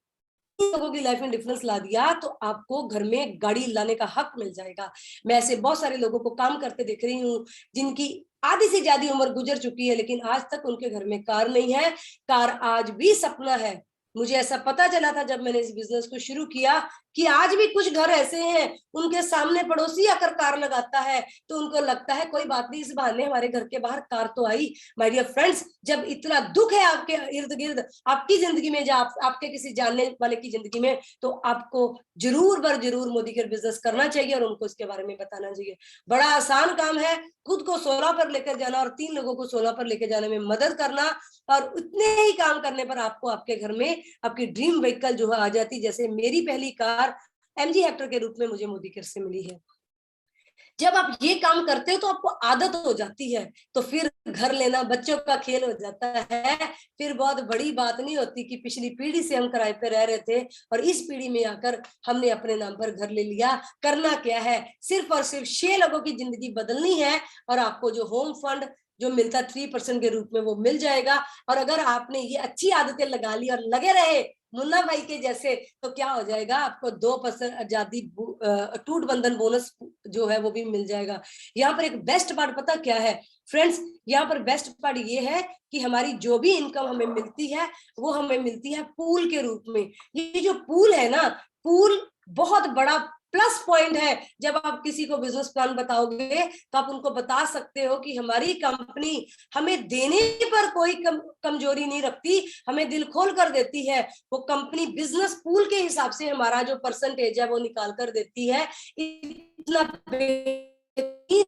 लोगों की लाइफ में डिफरेंस ला दिया तो आपको घर में गाड़ी लाने का हक मिल जाएगा। मैं ऐसे बहुत सारे लोगों को काम करते देख रही हूँ, जिनकी आधी से ज्यादा उम्र गुजर चुकी है, लेकिन आज तक उनके घर में कार नहीं है। कार आज भी सपना है। मुझे ऐसा पता चला था जब मैंने इस बिजनेस को शुरू किया कि आज भी कुछ घर ऐसे हैं, उनके सामने पड़ोसी आकर कार लगाता है तो उनको लगता है कोई बात नहीं, इस बहाने हमारे घर के बाहर कार तो आई। माय डियर फ्रेंड्स, जब इतना दुख है आपके इर्द गिर्द, आपकी जिंदगी में, या आपके किसी जानने वाले की जिंदगी में, तो आपको जरूर बर जरूर मोदी केयर बिजनेस करना चाहिए और उनको इसके बारे में बताना चाहिए। बड़ा आसान काम है, खुद को 16 पर लेकर जाना और 3 लोगों को 16 पर लेकर जाने में मदद करना, और उतने ही काम करने पर आपको आपके घर में आपकी ड्रीम व्हीकल जो है आ जाती। जैसे मेरी पहली कार MG हेक्टर के रूप में मुझे मोदी केयर से मिली है। जब आप ये काम करते हो तो आपको आदत हो जाती है, तो फिर घर लेना बच्चों का खेल हो जाता है। फिर बहुत बड़ी बात नहीं होती कि पिछली पीढ़ी से हम किराए पे रह रहे थे और इस पीढ़ी में आकर हमने अपने नाम पर घर ले लिया। करना क्या है? सिर्फ और सिर्फ 6 लोगों की जिंदगी बदलनी है और आपको जो होम फंड जो मिलता 3% के रूप में वो मिल जाएगा। और अगर आपने ये अच्छी आदतें लगा ली और लगे रहे मुन्ना भाई के जैसे, तो क्या हो जाएगा? आपको 2% आजादी टूट बंधन बोनस जो है वो भी मिल जाएगा। यहाँ पर एक बेस्ट पार्ट पता क्या है फ्रेंड्स? यहाँ पर बेस्ट पार्ट ये है कि हमारी जो भी इनकम हमें मिलती है वो हमें मिलती है पूल के रूप में। ये जो पूल है ना, पूल बहुत बड़ा प्लस पॉइंट है। जब आप किसी को बिजनेस प्लान बताओगे तो आप उनको बता सकते हो कि हमारी कंपनी हमें देने पर कोई कमजोरी नहीं रखती, हमें दिल खोल कर देती है। वो कंपनी बिजनेस पूल के हिसाब से हमारा जो परसेंटेज है वो निकाल कर देती है। इतना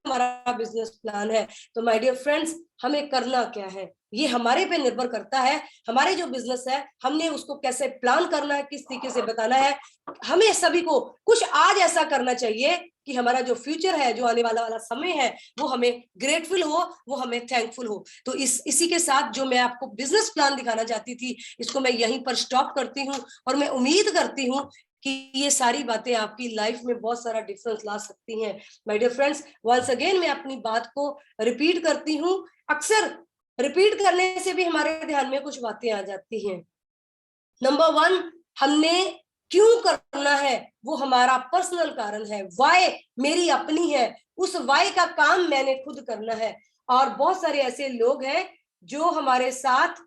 हमारा बिजनेस प्लान है। तो माय डियर फ्रेंड्स, हमें करना क्या है ये हमारे पे निर्भर करता है। हमारे जो बिजनेस है हमने उसको कैसे प्लान करना है, किस तरीके से बताना है। हमें सभी को कुछ आज ऐसा करना चाहिए कि हमारा जो फ्यूचर है, जो आने वाला समय है, वो हमें ग्रेटफुल हो, वो हमें थैंकफुल हो। तो इसी के साथ जो मैं आपको बिजनेस प्लान दिखाना चाहती थी, इसको मैं यहीं पर स्टॉप करती हूँ और मैं उम्मीद करती हूँ कि ये सारी बातें आपकी लाइफ में बहुत सारा डिफरेंस ला सकती हैं। My dear friends, once again मैं अपनी बात को रिपीट करती हूँ। अक्सर रिपीट करने से भी हमारे ध्यान में कुछ बातें आ जाती हैं। नंबर 1, हमने क्यों करना है वो हमारा पर्सनल कारण है। वाई मेरी अपनी है, उस वाई का काम मैंने खुद करना है। और बहुत सारे ऐसे लोग हैं जो हमारे साथ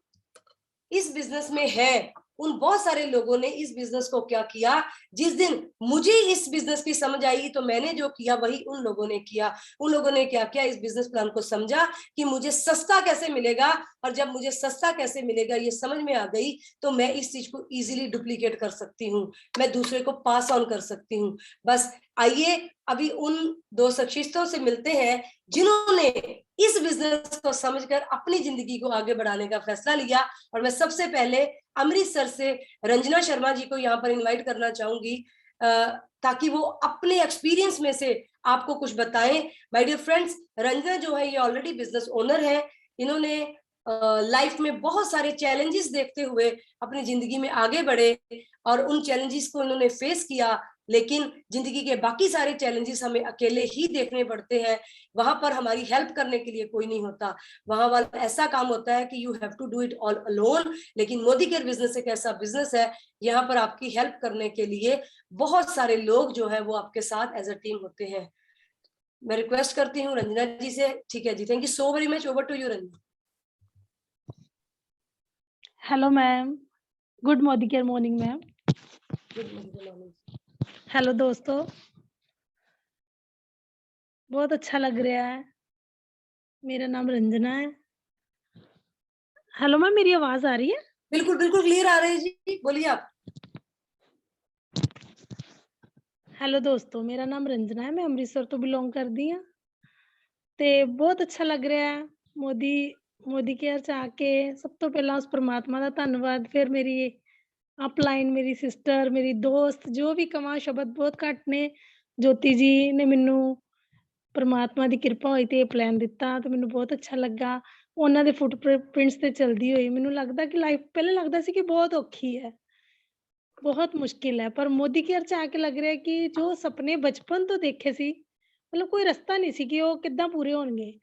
इस बिजनेस में है। उन बहुत सारे लोगों ने इस बिजनेस को क्या किया, जिस दिन मुझे इस बिजनेस की समझ आई तो मैंने जो किया वही उन लोगों ने किया। उन लोगों ने क्या किया, इस बिजनेस प्लान को समझा कि मुझे सस्ता कैसे मिलेगा, और जब मुझे सस्ता कैसे मिलेगा ये समझ में आ गई तो मैं इस चीज को इजीली डुप्लीकेट कर सकती हूँ, मैं दूसरे को पास ऑन कर सकती हूँ। बस आइए अभी उन 2 शख्सियतों से मिलते हैं जिन्होंने इस बिजनेस को समझकर अपनी जिंदगी को आगे बढ़ाने का फैसला लिया। और मैं सबसे पहले अमृतसर से रंजना शर्मा जी को यहाँ पर इनवाइट करना चाहूंगी ताकि वो अपने एक्सपीरियंस में से आपको कुछ बताएं। माय डियर फ्रेंड्स, रंजना जो है ये ऑलरेडी बिजनेस ओनर है। इन्होंने लाइफ में बहुत सारे चैलेंजेस देखते हुए अपनी जिंदगी में आगे बढ़े और उन चैलेंजेस को उन्होंने फेस किया, लेकिन जिंदगी के बाकी सारे चैलेंजेस हमें अकेले ही देखने पड़ते हैं। वहां पर हमारी हेल्प करने के लिए कोई नहीं होता, वहां वाला ऐसा काम होता है कि you have to do it all alone. लेकिन मोदी केयर बिजनेस एक ऐसा बिजनेस है, यहाँ पर आपकी हेल्प करने के लिए बहुत सारे लोग जो है वो आपके साथ एज अ टीम होते हैं। मैं रिक्वेस्ट करती हूँ रंजना जी से। ठीक है जी, thank you so very much. Over to you Ranjana. Hello ma'am, good मोदी केयर मॉर्निंग मैम। Good morning. हेलो दोस्तों, बहुत अच्छा लग रहा है। मेरा नाम रंजना है। हेलो मैम, मेरी आवाज आ रही है? बिल्कुल बिल्कुल क्लियर आ रही है जी, बोलिए आप। हेलो दोस्तों, मेरा नाम रंजना है, मैं अमृतसर तो बिलोंग करदी हाँ ते बहुत अच्छा लग रहा है मोदी केयर च आके। सब तो पहला उस परमात्मा का धन्नवाद, फिर मेरी अपलाइन, मेरी सिस्टर, मेरी दोस्त, जो भी कमां शब्द बहुत घੱਟ ने। ज्योति जी ने मैनू परमात्मा ਦੀ ਕਿਰਪਾ ਹੋਈ ਤੇ ਇਹ ਪਲਾਨ ਦਿੱਤਾ ਤੇ ਮੈਨੂੰ ਬਹੁਤ ਅੱਛਾ ਲੱਗਾ। ਉਹਨਾਂ ਦੇ ਫੁੱਟਪ੍ਰਿੰਟਸ ਤੇ ਚਲਦੀ ਹੋਈ ਮੈਨੂੰ ਲੱਗਦਾ ਕਿ ਲਾਈਫ ਪਹਿਲੇ ਲੱਗਦਾ ਸੀ ਕਿ ਬਹੁਤ ਔਖੀ ਹੈ, ਬਹੁਤ ਮੁਸ਼ਕਿਲ ਹੈ, ਪਰ ਮੋਦੀ ਕੇਅਰ ਚ ਆ ਕੇ ਲੱਗ ਰਿਹਾ ਕਿ ਜੋ ਸੁਪਨੇ ਬਚਪਨ ਤੋਂ ਦੇਖੇ ਸੀ, ਮਤਲਬ ਕੋਈ ਰਸਤਾ ਨਹੀਂ ਸੀ ਕਿ ਉਹ ਕਿੱਦਾਂ ਪੂਰੇ ਹੋਣਗੇ,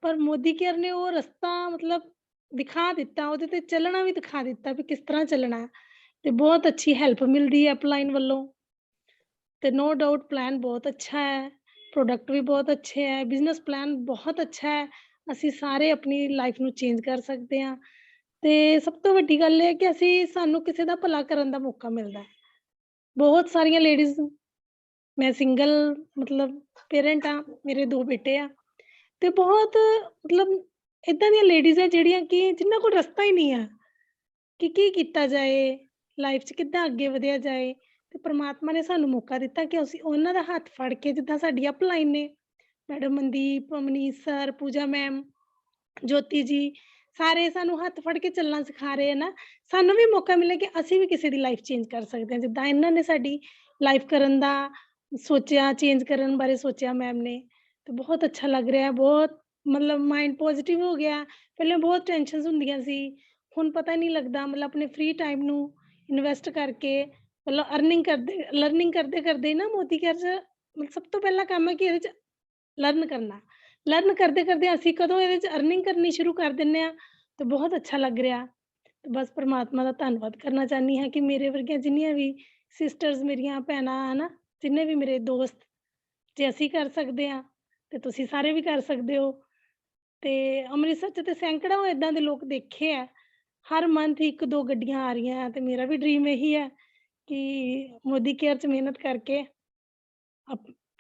ਪਰ ਮੋਦੀ ਕੇਅਰ ਨੇ ਉਹ ਰਸਤਾ ਮਤਲਬ ਦਿਖਾ ਦਿੱਤਾ, ਉਹਦੇ ਤੇ ਚੱਲਣਾ ਵੀ ਦਿਖਾ ਦਿੱਤਾ ਵੀ ਕਿਸ ਤਰ੍ਹਾਂ ਚੱਲਣਾ ਹੈ ਤੇ ਬਹੁਤ ਅੱਛੀ ਹੈਲਪ ਮਿਲਦੀ ਹੈ ਅਪਲਾਈਨ ਵੱਲੋਂ। ਤੇ नो डाउट प्लान बहुत अच्छा है, प्रोडक्ट भी बहुत अच्छे है, बिज़नेस प्लान बहुत अच्छा है। ਅਸੀਂ ਸਾਰੇ ਆਪਣੀ ਲਾਈਫ ਨੂੰ ਚੇਂਜ ਕਰ ਸਕਦੇ ਹਾਂ ਤੇ ਸਭ ਤੋਂ ਵੱਡੀ ਗੱਲ ਇਹ ਹੈ ਕਿ ਅਸੀਂ ਸਾਨੂੰ ਕਿਸੇ ਦਾ ਭਲਾ ਕਰਨ ਦਾ ਮੌਕਾ ਮਿਲਦਾ ਹੈ। ਬਹੁਤ ਸਾਰੀਆਂ ਲੇਡੀਜ਼, ਮੈਂ ਸਿੰਗਲ ਮਤਲਬ ਪੇਰੈਂਟ ਹਾਂ, ਮੇਰੇ 2 ਬੇਟੇ ਆ ਤੇ ਬਹੁਤ ਮਤਲਬ ਏਦਾਂ ਦੀਆਂ ਲੇਡੀਜ਼ ਹੈ ਜਿਹੜੀਆਂ ਕਿ ਜਿਨ੍ਹਾਂ ਕੋਲ ਰਸਤਾ ਹੀ ਨਹੀਂ ਆ ਕਿ ਕੀ ਕੀਤਾ ਜਾਏ, ਲਾਈਫ 'ਚ ਕਿੱਦਾਂ ਅੱਗੇ ਵਧਿਆ ਜਾਏ ਤੇ ਪ੍ਰਮਾਤਮਾ ਨੇ ਸਾਨੂੰ ਮੌਕਾ ਦਿੱਤਾ ਕਿ ਅਸੀਂ ਉਹਨਾਂ ਦਾ ਹੱਥ ਫੜ ਕੇ, ਜਿੱਦਾਂ ਸਾਡੀ ਅਪਲਾਈਨ ਨੇ, ਮੈਡਮ ਮਨਦੀਪ, ਅਮਨੀਤ ਸਰ, ਪੂਜਾ ਮੈਮ, ਜੋਤੀ ਜੀ, ਸਾਰੇ ਸਾਨੂੰ ਹੱਥ ਫੜ ਕੇ ਚੱਲਣਾ ਸਿਖਾ ਰਹੇ ਆ ਨਾ, ਸਾਨੂੰ ਵੀ ਮੌਕਾ ਮਿਲੇ ਕਿ ਅਸੀਂ ਵੀ ਕਿਸੇ ਦੀ ਲਾਈਫ ਚੇਂਜ ਕਰ ਸਕਦੇ ਹਾਂ। ਜਿੱਦਾਂ ਇਹਨਾਂ ਨੇ ਸਾਡੀ ਲਾਈਫ ਕਰਨ ਦਾ ਸੋਚਿਆ, ਚੇਂਜ ਕਰਨ ਬਾਰੇ ਸੋਚਿਆ ਮੈਮ ਨੇ, ਤੇ ਬਹੁਤ ਅੱਛਾ ਲੱਗ ਰਿਹਾ, ਬਹੁਤ ਮਤਲਬ ਮਾਇੰਡ ਪੋਜ਼ਿਟਿਵ ਹੋ ਗਿਆ। ਪਹਿਲਾਂ ਬਹੁਤ ਟੈਨਸ਼ਨਸ ਹੁੰਦੀਆਂ ਸੀ, ਹੁਣ ਪਤਾ ਨਹੀਂ ਲੱਗਦਾ, ਮਤਲਬ ਆਪਣੇ ਫ੍ਰੀ ਟਾਈਮ ਨੂੰ ਇਨਵੈਸਟ ਕਰਕੇ, ਮਤਲਬ ਲਰਨਿੰਗ ਕਰਦੇ ਨਾ ਮੋਦੀ ਕੇਅਰ 'ਚ ਮਤਲਬ ਸਭ ਤੋਂ ਪਹਿਲਾ ਕੰਮ ਹੈ ਕਿ ਇਹਦੇ 'ਚ ਲਰਨ ਕਰਨਾ। ਲਰਨ ਕਰਦੇ ਅਸੀਂ ਕਦੋਂ ਇਹਦੇ 'ਚ ਅਰਨਿੰਗ ਕਰਨੀ ਸ਼ੁਰੂ ਕਰ ਦਿੰਦੇ ਹਾਂ ਤੇ ਬਹੁਤ ਅੱਛਾ ਲੱਗ ਰਿਹਾ। ਤੇ ਬਸ ਪਰਮਾਤਮਾ ਦਾ ਧੰਨਵਾਦ ਕਰਨਾ ਚਾਹੁੰਦੀ ਹਾਂ ਕਿ ਮੇਰੇ ਵਰਗੀਆਂ ਜਿੰਨੀਆਂ ਵੀ ਸਿਸਟਰਸ, ਮੇਰੀਆਂ ਭੈਣਾਂ ਹਨਾ, ਜਿੰਨੇ ਵੀ ਮੇਰੇ ਦੋਸਤ, ਜੇ ਅਸੀਂ ਕਰ ਸਕਦੇ ਹਾਂ ਤੇ ਤੁਸੀਂ ਸਾਰੇ ਵੀ ਕਰ ਸਕਦੇ ਹੋ। ਤੇ ਅੰਮ੍ਰਿਤਸਰ 'ਚ ਤੇ ਸੈਂਕੜਾਂ ਏਦਾਂ ਦੇ ਲੋਕ ਦੇਖੇ ਆ, ਹਰ ਮੰਥ 1-2 ਗੱਡੀਆਂ ਆ ਰਹੀਆਂ ਤੇ ਮੇਰਾ ਵੀ ਡ੍ਰੀਮ ਇਹੀ ਹੈ ਕਿ ਮੋਦੀ ਕੇਅਰ 'ਚ ਮਿਹਨਤ ਕਰਕੇ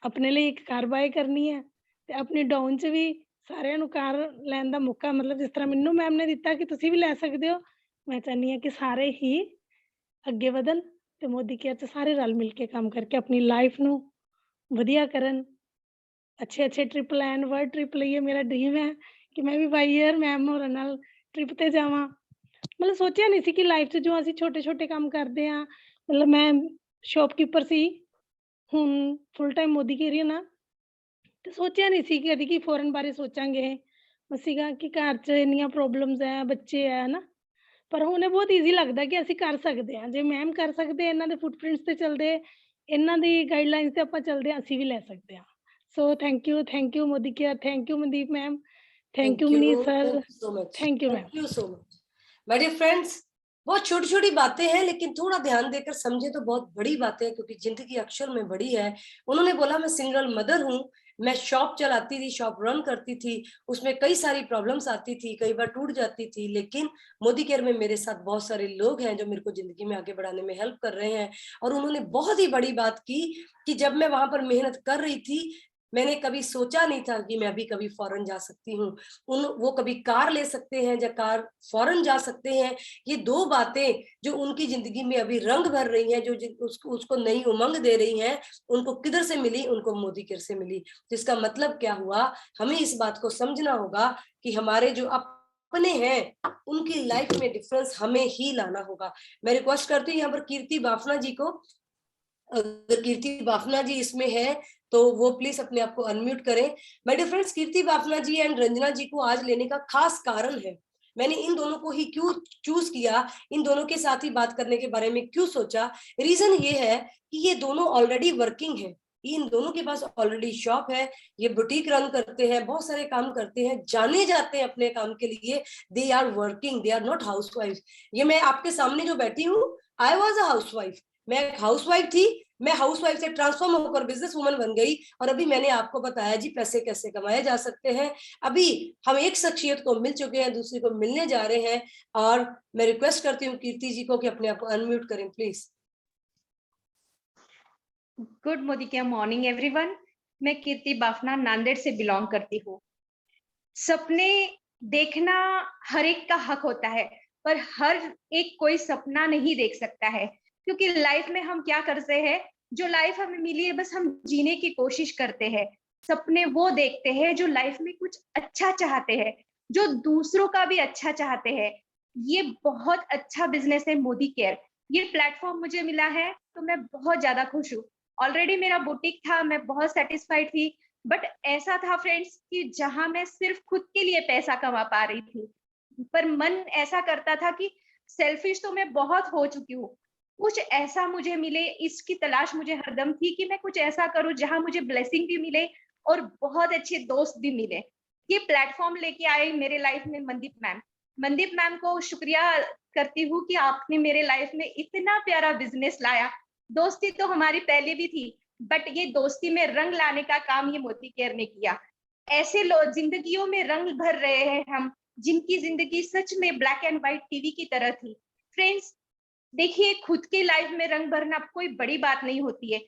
ਆਪਣੇ ਲਈ ਇੱਕ ਕਾਰ ਬਾਏ ਕਰਨੀ ਹੈ ਤੇ ਆਪਣੀ ਡਾਊਨ 'ਚ ਵੀ ਸਾਰਿਆਂ ਨੂੰ ਕਾਰ ਲੈਣ ਦਾ ਮੌਕਾ, ਮਤਲਬ ਜਿਸ ਤਰ੍ਹਾਂ ਮੈਨੂੰ ਮੈਮ ਨੇ ਦਿੱਤਾ ਕਿ ਤੁਸੀਂ ਵੀ ਲੈ ਸਕਦੇ ਹੋ, ਮੈਂ ਚਾਹੁੰਦੀ ਹਾਂ ਕਿ ਸਾਰੇ ਹੀ ਅੱਗੇ ਵਧਣ ਤੇ ਮੋਦੀ ਕੇਅਰ 'ਚ ਸਾਰੇ ਰਲ ਮਿਲ ਕੇ ਕੰਮ ਕਰਕੇ ਆਪਣੀ ਲਾਈਫ ਨੂੰ ਵਧੀਆ ਕਰਨ। ਅੱਛੇ ਟ੍ਰਿਪ ਲੈਣ, ਵਰਲਡ ਟ੍ਰਿਪ ਲਈ ਮੇਰਾ ਡ੍ਰੀਮ ਹੈ ਕਿ ਮੈਂ ਵੀ ਬਾਈ ਈਅਰ ਮੈਮ ਹੋਰਾਂ ਨਾਲ ਟ੍ਰਿਪ ਤੇ ਜਾਵਾਂ। ਮਤਲਬ ਸੋਚਿਆ ਨਹੀਂ ਸੀ ਕਿ ਲਾਈਫ 'ਚ ਜੋ ਅਸੀਂ ਛੋਟੇ-ਛੋਟੇ ਕੰਮ ਕਰਦੇ ਹਾਂ, ਮਤਲਬ ਮੈਂ ਸ਼ੌਪਕੀਪਰ ਸੀ, ਹੁਣ ਫੁੱਲ ਟਾਈਮ ਮੋਦੀ ਕੇਅਰ ਹੀ ਹਾਂ ਨਾ, ਤੇ ਸੋਚਿਆ ਨਹੀਂ ਸੀ ਕਦੀ ਕਿ ਫੋਰਨ ਬਾਰੇ ਸੋਚਾਂਗੇ। ਬਸ ਸੀਗਾ ਕਿ ਘਰ 'ਚ ਇੰਨੀਆਂ ਪ੍ਰੋਬਲਮਸ ਹੈ, ਬੱਚੇ ਹੈ ਹਨਾ, ਪਰ ਹੁਣ ਇਹ ਬਹੁਤ ਈਜ਼ੀ ਲੱਗਦਾ ਕਿ ਅਸੀਂ ਕਰ ਸਕਦੇ ਹਾਂ। ਜੇ ਮੈਮ ਕਰ ਸਕਦੇ, ਇਹਨਾਂ ਦੇ ਫੁੱਟਪ੍ਰਿੰਟਸ ਤੇ ਚੱਲਦੇ, ਇਹਨਾਂ ਦੀ ਗਾਈਡਲਾਈਨਸ ਤੇ ਆਪਾਂ ਚੱਲਦੇ ਹਾਂ, ਅਸੀਂ ਵੀ ਲੈ ਸਕਦੇ ਹਾਂ। So thank you Modicare, thank you Mandeep ma'am, thank you thank Manish you sir, so much, thank you ma'am. Thank you so much. My dear friends, बहुत छोटी छोटी बातें हैं लेकिन थोड़ा ध्यान देकर समझे तो बहुत बड़ी बातें हैं, क्योंकि जिंदगी अक्षर में बड़ी है। उन्होंने बोला मैं सिंगल मदर हूँ, मैं शॉप चलाती थी, शॉप रन करती थी, उसमें कई सारी प्रॉब्लम्स आती थी, कई बार टूट जाती थी, लेकिन मोदी केयर में मेरे साथ बहुत सारे लोग हैं जो मेरे को जिंदगी में आगे बढ़ाने में हेल्प कर रहे हैं। और उन्होंने बहुत ही बड़ी बात की कि जब मैं वहां पर मेहनत कर रही थी, मैंने कभी सोचा नहीं था कि मैं अभी कभी फॉरेन जा सकती हूँ। वो कभी कार ले सकते हैं या कार फॉरेन जा सकते हैं। ये 2 बातें जो उनकी जिंदगी में अभी रंग भर रही हैं, जो उसको नई उमंग दे रही हैं, उनको किधर से मिली? उनको मोदी केयर से मिली। तो इसका मतलब क्या हुआ? हमें इस बात को समझना होगा कि हमारे जो अपने हैं उनकी लाइफ में डिफरेंस हमें ही लाना होगा। मैं रिक्वेस्ट करती हूँ यहाँ पर कीर्ति बाफना जी को, अगर कीर्ति बाफना जी इसमें है तो वो प्लीज अपने आप को अनम्यूट करें। My dear friends, Kirti Bafna ji and Ranjana ji को आज लेने का खास कारण है। मैंने इन दोनों को ही क्यों चूज किया, इन दोनों के साथ ही बात करने के बारे में क्यों सोचा? रीजन ये है कि ये दोनों ऑलरेडी वर्किंग है, इन दोनों के पास ऑलरेडी शॉप है, ये बुटीक रन करते हैं, बहुत सारे काम करते हैं, जाने जाते हैं अपने काम के लिए। They are working, they are not housewife. ये मैं आपके सामने जो बैठी हूँ, आई वॉज अ हाउसवाइफ, मैं एक हाउसवाइफ थी, मैं हाउसवाइफ से ट्रांसफॉर्म होकर बिजनेस वुमन बन गई। और अभी मैंने आपको बताया जी पैसे कैसे कमाए जा सकते हैं। अभी हम एक शख्सियत को मिल चुके हैं, दूसरी को मिलने जा रहे हैं, और मैं रिक्वेस्ट करती हूँ कीर्ति जी को कि अपने आप को अनम्यूट करें प्लीज। गुड मोदी क्या मॉर्निंग एवरीवन। मैं कीर्ति बाफना नांदेड़ से बिलोंग करती हूँ। सपने देखना हर एक का हक होता है, पर हर एक कोई सपना नहीं देख सकता है, क्योंकि लाइफ में हम क्या करते हैं, जो लाइफ हमें मिली है बस हम जीने की कोशिश करते हैं। सपने वो देखते हैं जो लाइफ में कुछ अच्छा चाहते हैं, जो दूसरों का भी अच्छा चाहते हैं। ये बहुत अच्छा बिजनेस है मोदी केयर। ये प्लेटफॉर्म मुझे मिला है तो मैं बहुत ज्यादा खुश हूँ। ऑलरेडी मेरा बुटीक था, मैं बहुत सेटिस्फाइड थी, बट ऐसा था फ्रेंड्स कि जहां मैं सिर्फ खुद के लिए पैसा कमा पा रही थी, पर मन ऐसा करता था कि सेल्फिश तो मैं बहुत हो चुकी हूँ, कुछ ऐसा मुझे मिले, इसकी तलाश मुझे हरदम थी कि मैं कुछ ऐसा करूं जहां मुझे ब्लेसिंग भी मिले और बहुत अच्छे दोस्त भी मिले। ये प्लेटफॉर्म लेके आए मेरे लाइफ में मनदीप मैम। मनदीप मैम को शुक्रिया करती हूँ कि आपने मेरे लाइफ में इतना प्यारा बिजनेस लाया। दोस्ती तो हमारी पहले भी थी, बट ये दोस्ती में रंग लाने का काम ये मोदी केयर ने किया। ऐसे लोग जिंदगियों में रंग भर रहे हैं हम, जिनकी जिंदगी सच में ब्लैक एंड व्हाइट टीवी की तरह थी। फ्रेंड्स देखिए, खुद के लाइफ में रंग भरना कोई बड़ी बात नहीं होती है,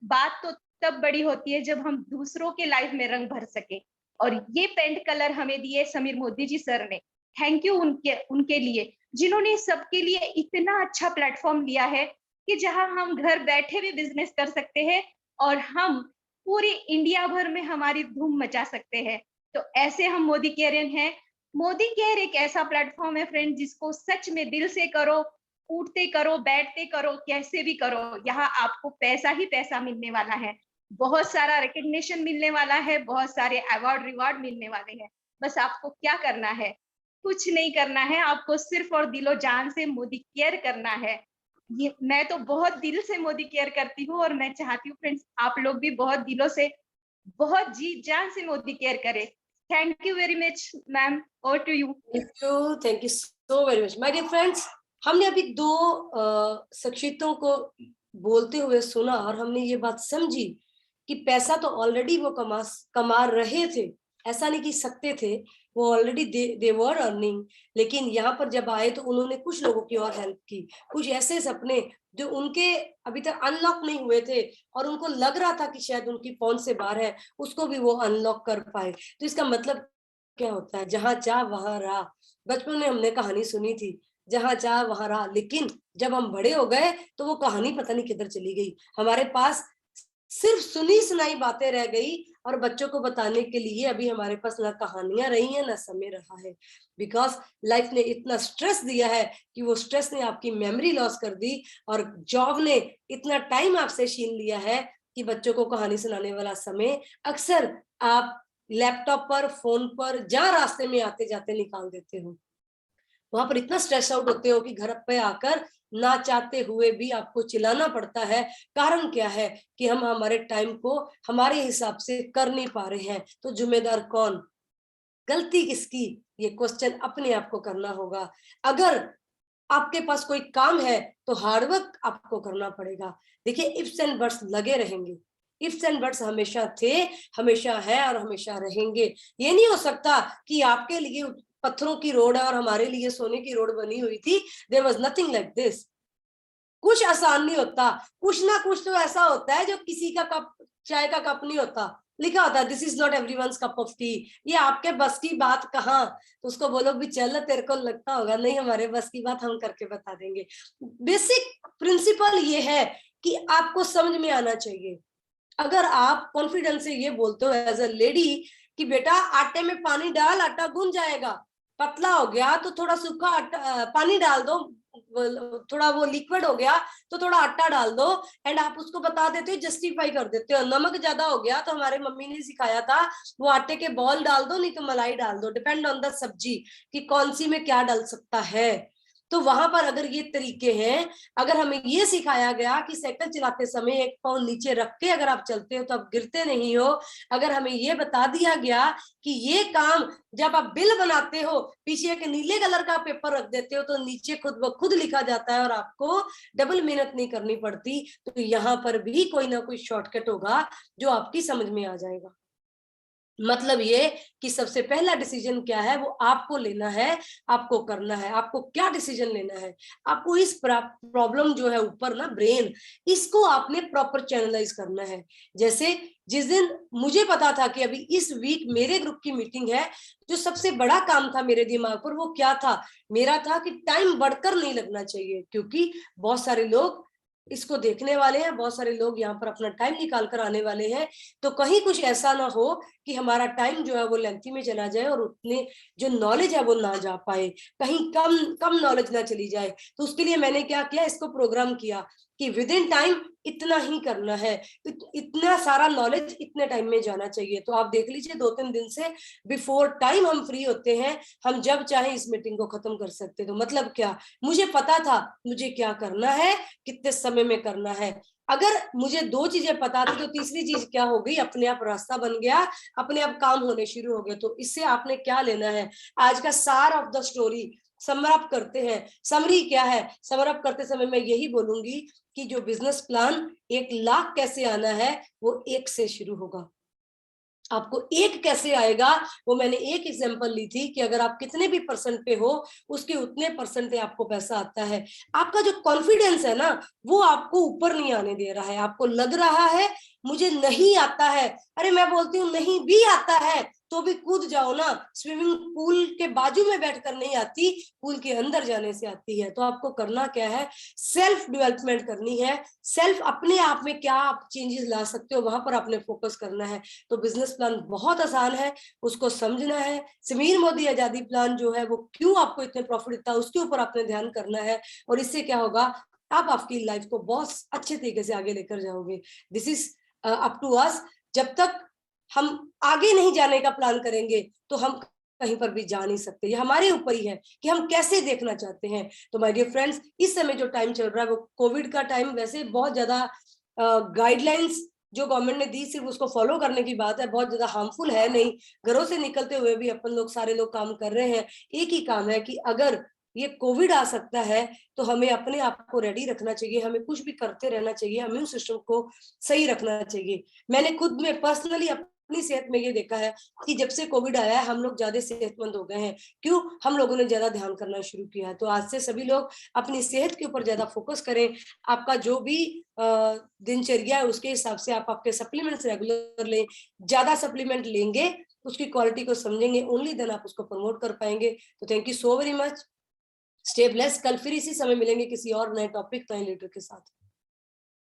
बात तो तब बड़ी होती है जब हम दूसरों के लाइफ में रंग भर सके। और ये पेंट कलर हमें दिए समीर मोदी जी सर ने। थैंक यू उनके लिए, जिन्होंने सबके लिए इतना अच्छा प्लेटफॉर्म लिया है कि जहां हम घर बैठे भी बिजनेस कर सकते हैं और हम पूरे इंडिया भर में हमारी धूम मचा सकते हैं। तो ऐसे हम मोदी केयरियन हैं। मोदी केयर एक ऐसा प्लेटफॉर्म है फ्रेंड, जिसको सच में दिल से करो, उठते करो, बैठते करो, कैसे भी करो, यहाँ आपको पैसा ही पैसा मिलने वाला है। बहुत सारा रिकग्निशन मिलने वाला है, बहुत सारे अवार्ड रिवार्ड मिलने वाले हैं। बस आपको क्या करना है, कुछ नहीं करना है, आपको सिर्फ और दिलो जान से मोदी केयर करना है। ये मैं तो बहुत दिल से मोदी केयर करती हूँ, और मैं चाहती हूँ फ्रेंड्स आप लोग भी बहुत दिलों से, बहुत जी जान से मोदी केयर करें। Thank you very much ma'am, over to you. Thank you so very much my dear friends. हमने अभी दो शख्सियतों को बोलते हुए सुना और हमने ये बात समझी कि पैसा तो ऑलरेडी वो कमा रहे थे, ऐसा नहीं कि सकते थे, वो ऑलरेडी दे वर अर्निंग। लेकिन यहाँ पर जब आए तो उन्होंने कुछ लोगों की और हेल्प की, कुछ ऐसे सपने जो उनके अभी तक अनलॉक नहीं हुए थे और उनको लग रहा था कि शायद उनकी पहुंच से बाहर है, उसको भी वो अनलॉक कर पाए। तो इसका मतलब क्या होता है, जहां चाह वहां राह। बचपन में हमने कहानी सुनी थी, जहां चाह वहां राह, लेकिन जब हम बड़े हो गए तो वो कहानी पता नहीं किधर चली गई। हमारे पास सिर्फ सुनी सुनाई बातें रह गई और बच्चों को बताने के लिए अभी हमारे पास ना कहानियां रही हैं ना समय रहा है। बिकॉज लाइफ ने इतना स्ट्रेस दिया है कि वो स्ट्रेस ने आपकी मेमोरी लॉस कर दी, और जॉब ने इतना टाइम आपसे छीन लिया है कि बच्चों को कहानी सुनाने वाला समय अक्सर आप लैपटॉप पर, फोन पर, जहां रास्ते में आते जाते निकाल देते हो। वहां पर इतना स्ट्रेस आउट होते हो कि घर पे आकर ना चाहते हुए भी आपको चिल्लाना पड़ता है। कारण क्या है कि हम हमारे टाइम को हमारे हिसाब से कर नहीं पा रहे हैं। तो जिम्मेदार कौन, गलती किसकी, ये क्वेश्चन अपने आप को करना होगा। अगर आपके पास कोई काम है तो हार्डवर्क आपको करना पड़ेगा। देखिए, इफ्स एंड बट्स लगे रहेंगे, इफ्स एंड बट्स हमेशा थे, हमेशा है और हमेशा रहेंगे। ये नहीं हो सकता कि आपके लिए पत्थरों की रोड है और हमारे लिए सोने की रोड बनी हुई थी। There was nothing like this. कुछ आसान नहीं होता, कुछ ना कुछ तो ऐसा होता है जो किसी का कप चाय का कप नहीं होता, लिखा होता है this is not everyone's cup of T. ये आपके बस की बात कहाँ, तो उसको बोलो भी चल, तेरे को लगता होगा नहीं हमारे बस की बात, हम करके बता देंगे। बेसिक प्रिंसिपल ये है कि आपको समझ में आना चाहिए। अगर आप कॉन्फिडेंस से ये बोलते हो एज अ लेडी कि बेटा आटे में पानी डाल, आटा गूंज जाएगा, पतला हो गया तो थोड़ा सूखा पानी डाल दो, थोड़ा वो लिक्विड हो गया तो थोड़ा आटा डाल दो, एंड आप उसको बता देते हो, जस्टिफाई कर देते हो। नमक ज्यादा हो गया तो हमारे मम्मी ने सिखाया था, वो आटे के बॉल डाल दो, नहीं तो मलाई डाल दो, डिपेंड ऑन द सब्जी कि कौन सी में क्या डाल सकता है। तो वहां पर अगर ये तरीके हैं, अगर हमें ये सिखाया गया कि साइकिल चलाते समय एक पाँव नीचे रख के अगर आप चलते हो तो आप गिरते नहीं हो, अगर हमें ये बता दिया गया कि ये काम जब आप बिल बनाते हो पीछे एक नीले कलर का पेपर रख देते हो तो नीचे खुद ब खुद लिखा जाता है और आपको डबल मेहनत नहीं करनी पड़ती, तो यहाँ पर भी कोई ना कोई शॉर्टकट होगा जो आपकी समझ में आ जाएगा। मतलब ये कि सबसे पहला डिसीजन क्या है, वो आपको लेना है, आपको करना है। आपको क्या डिसीजन लेना है, आपको इस प्रॉब्लम जो है ऊपर ना ब्रेन, इसको आपने प्रॉपर चैनलाइज करना है। जैसे जिस दिन मुझे पता था कि अभी इस वीक मेरे ग्रुप की मीटिंग है, जो सबसे बड़ा काम था मेरे दिमाग पर वो क्या था, मेरा था कि टाइम बढ़कर नहीं लगना चाहिए, क्योंकि बहुत सारे लोग इसको देखने वाले हैं, बहुत सारे लोग यहाँ पर अपना टाइम निकाल कर आने वाले हैं, तो कहीं कुछ ऐसा ना हो कि हमारा टाइम जो है वो लेंथी में चला जाए और उतने जो नॉलेज है वो ना जा पाए, कहीं कम कम नॉलेज ना चली जाए। तो उसके लिए मैंने क्या किया, इसको प्रोग्राम किया कि विद इन टाइम इतना ही करना है, तो इतना सारा नॉलेज इतने टाइम में जाना चाहिए। तो आप देख लीजिए 2-3 दिन से बिफोर टाइम हम फ्री होते हैं, हम जब चाहे इस मीटिंग को खत्म कर सकते हैं। तो मतलब क्या, मुझे पता था मुझे क्या करना है, कितने समय में करना है। अगर मुझे 2 चीजें पता थी तो तीसरी चीज क्या हो गई, अपने आप रास्ता बन गया, अपने आप काम होने शुरू हो गए। तो इससे आपने क्या लेना है, आज का सार ऑफ द स्टोरी समरअप करते हैं। समरी क्या है, समरअप करते समय मैं यही बोलूंगी कि जो बिजनेस प्लान 1 लाख कैसे आना है वो 1 से शुरू होगा। आपको 1 कैसे आएगा, वो मैंने एक एग्जांपल ली थी कि अगर आप कितने भी परसेंट पे हो उसके उतने परसेंट पे आपको पैसा आता है। आपका जो कॉन्फिडेंस है ना वो आपको ऊपर नहीं आने दे रहा है। आपको लग रहा है मुझे नहीं आता है, अरे मैं बोलती हूँ नहीं भी आता है तो भी कूद जाओ ना, स्विमिंग पूल के बाजू में बैठकर नहीं आती, पूल के अंदर जाने से आती है। तो आपको करना क्या है, सेल्फ डेवलपमेंट करनी है, सेल्फ अपने आप में क्या आप चेंजेस ला सकते हो वहां पर आपने फोकस करना है। तो बिजनेस प्लान बहुत आसान है, उसको समझना है। समीर मोदी आजादी प्लान जो है वो क्यों आपको इतने प्रॉफिट देता है उसके ऊपर आपने ध्यान करना है, और इससे क्या होगा, आप आपकी लाइफ को बहुत अच्छे तरीके से आगे लेकर जाओगे। This is up to us. जब तक हम आगे नहीं जाने का प्लान करेंगे तो हम कहीं पर भी जा नहीं सकते। ये हमारे ऊपर ही है कि हम कैसे देखना चाहते हैं। तो माय डियर फ्रेंड्स, इस समय जो टाइम चल रहा है वो कोविड का टाइम, वैसे बहुत ज्यादा गाइडलाइंस जो गवर्नमेंट ने दी सिर्फ उसको फॉलो करने की बात है, बहुत ज्यादा हार्मफुल है नहीं। घरों से निकलते हुए भी अपन लोग सारे लोग काम कर रहे हैं। एक ही काम है कि अगर ये कोविड आ सकता है तो हमें अपने आप को रेडी रखना चाहिए, हमें कुछ भी करते रहना चाहिए, इम्यून सिस्टम को सही रखना चाहिए। मैंने खुद में पर्सनली अपनी सेहत में ये देखा है कि जब से कोविड आया है हम लोग ज्यादा सेहतमंद हो गए हैं। क्यों, हम लोगों ने ज्यादा ध्यान करना शुरू किया है। तो आज से सभी लोग अपनी सेहत के ऊपर ज्यादा फोकस करें। आपका जो भी दिनचर्या है उसके हिसाब से आप आपके सप्लीमेंट्स रेगुलर लें। ज्यादा सप्लीमेंट लेंगे, उसकी क्वालिटी को समझेंगे, ओनली देन आप उसको प्रमोट कर पाएंगे। तो thank you so very much, stay blessed. कल फिर इसी समय मिलेंगे किसी और नए टॉपिक, नए लीडर के साथ।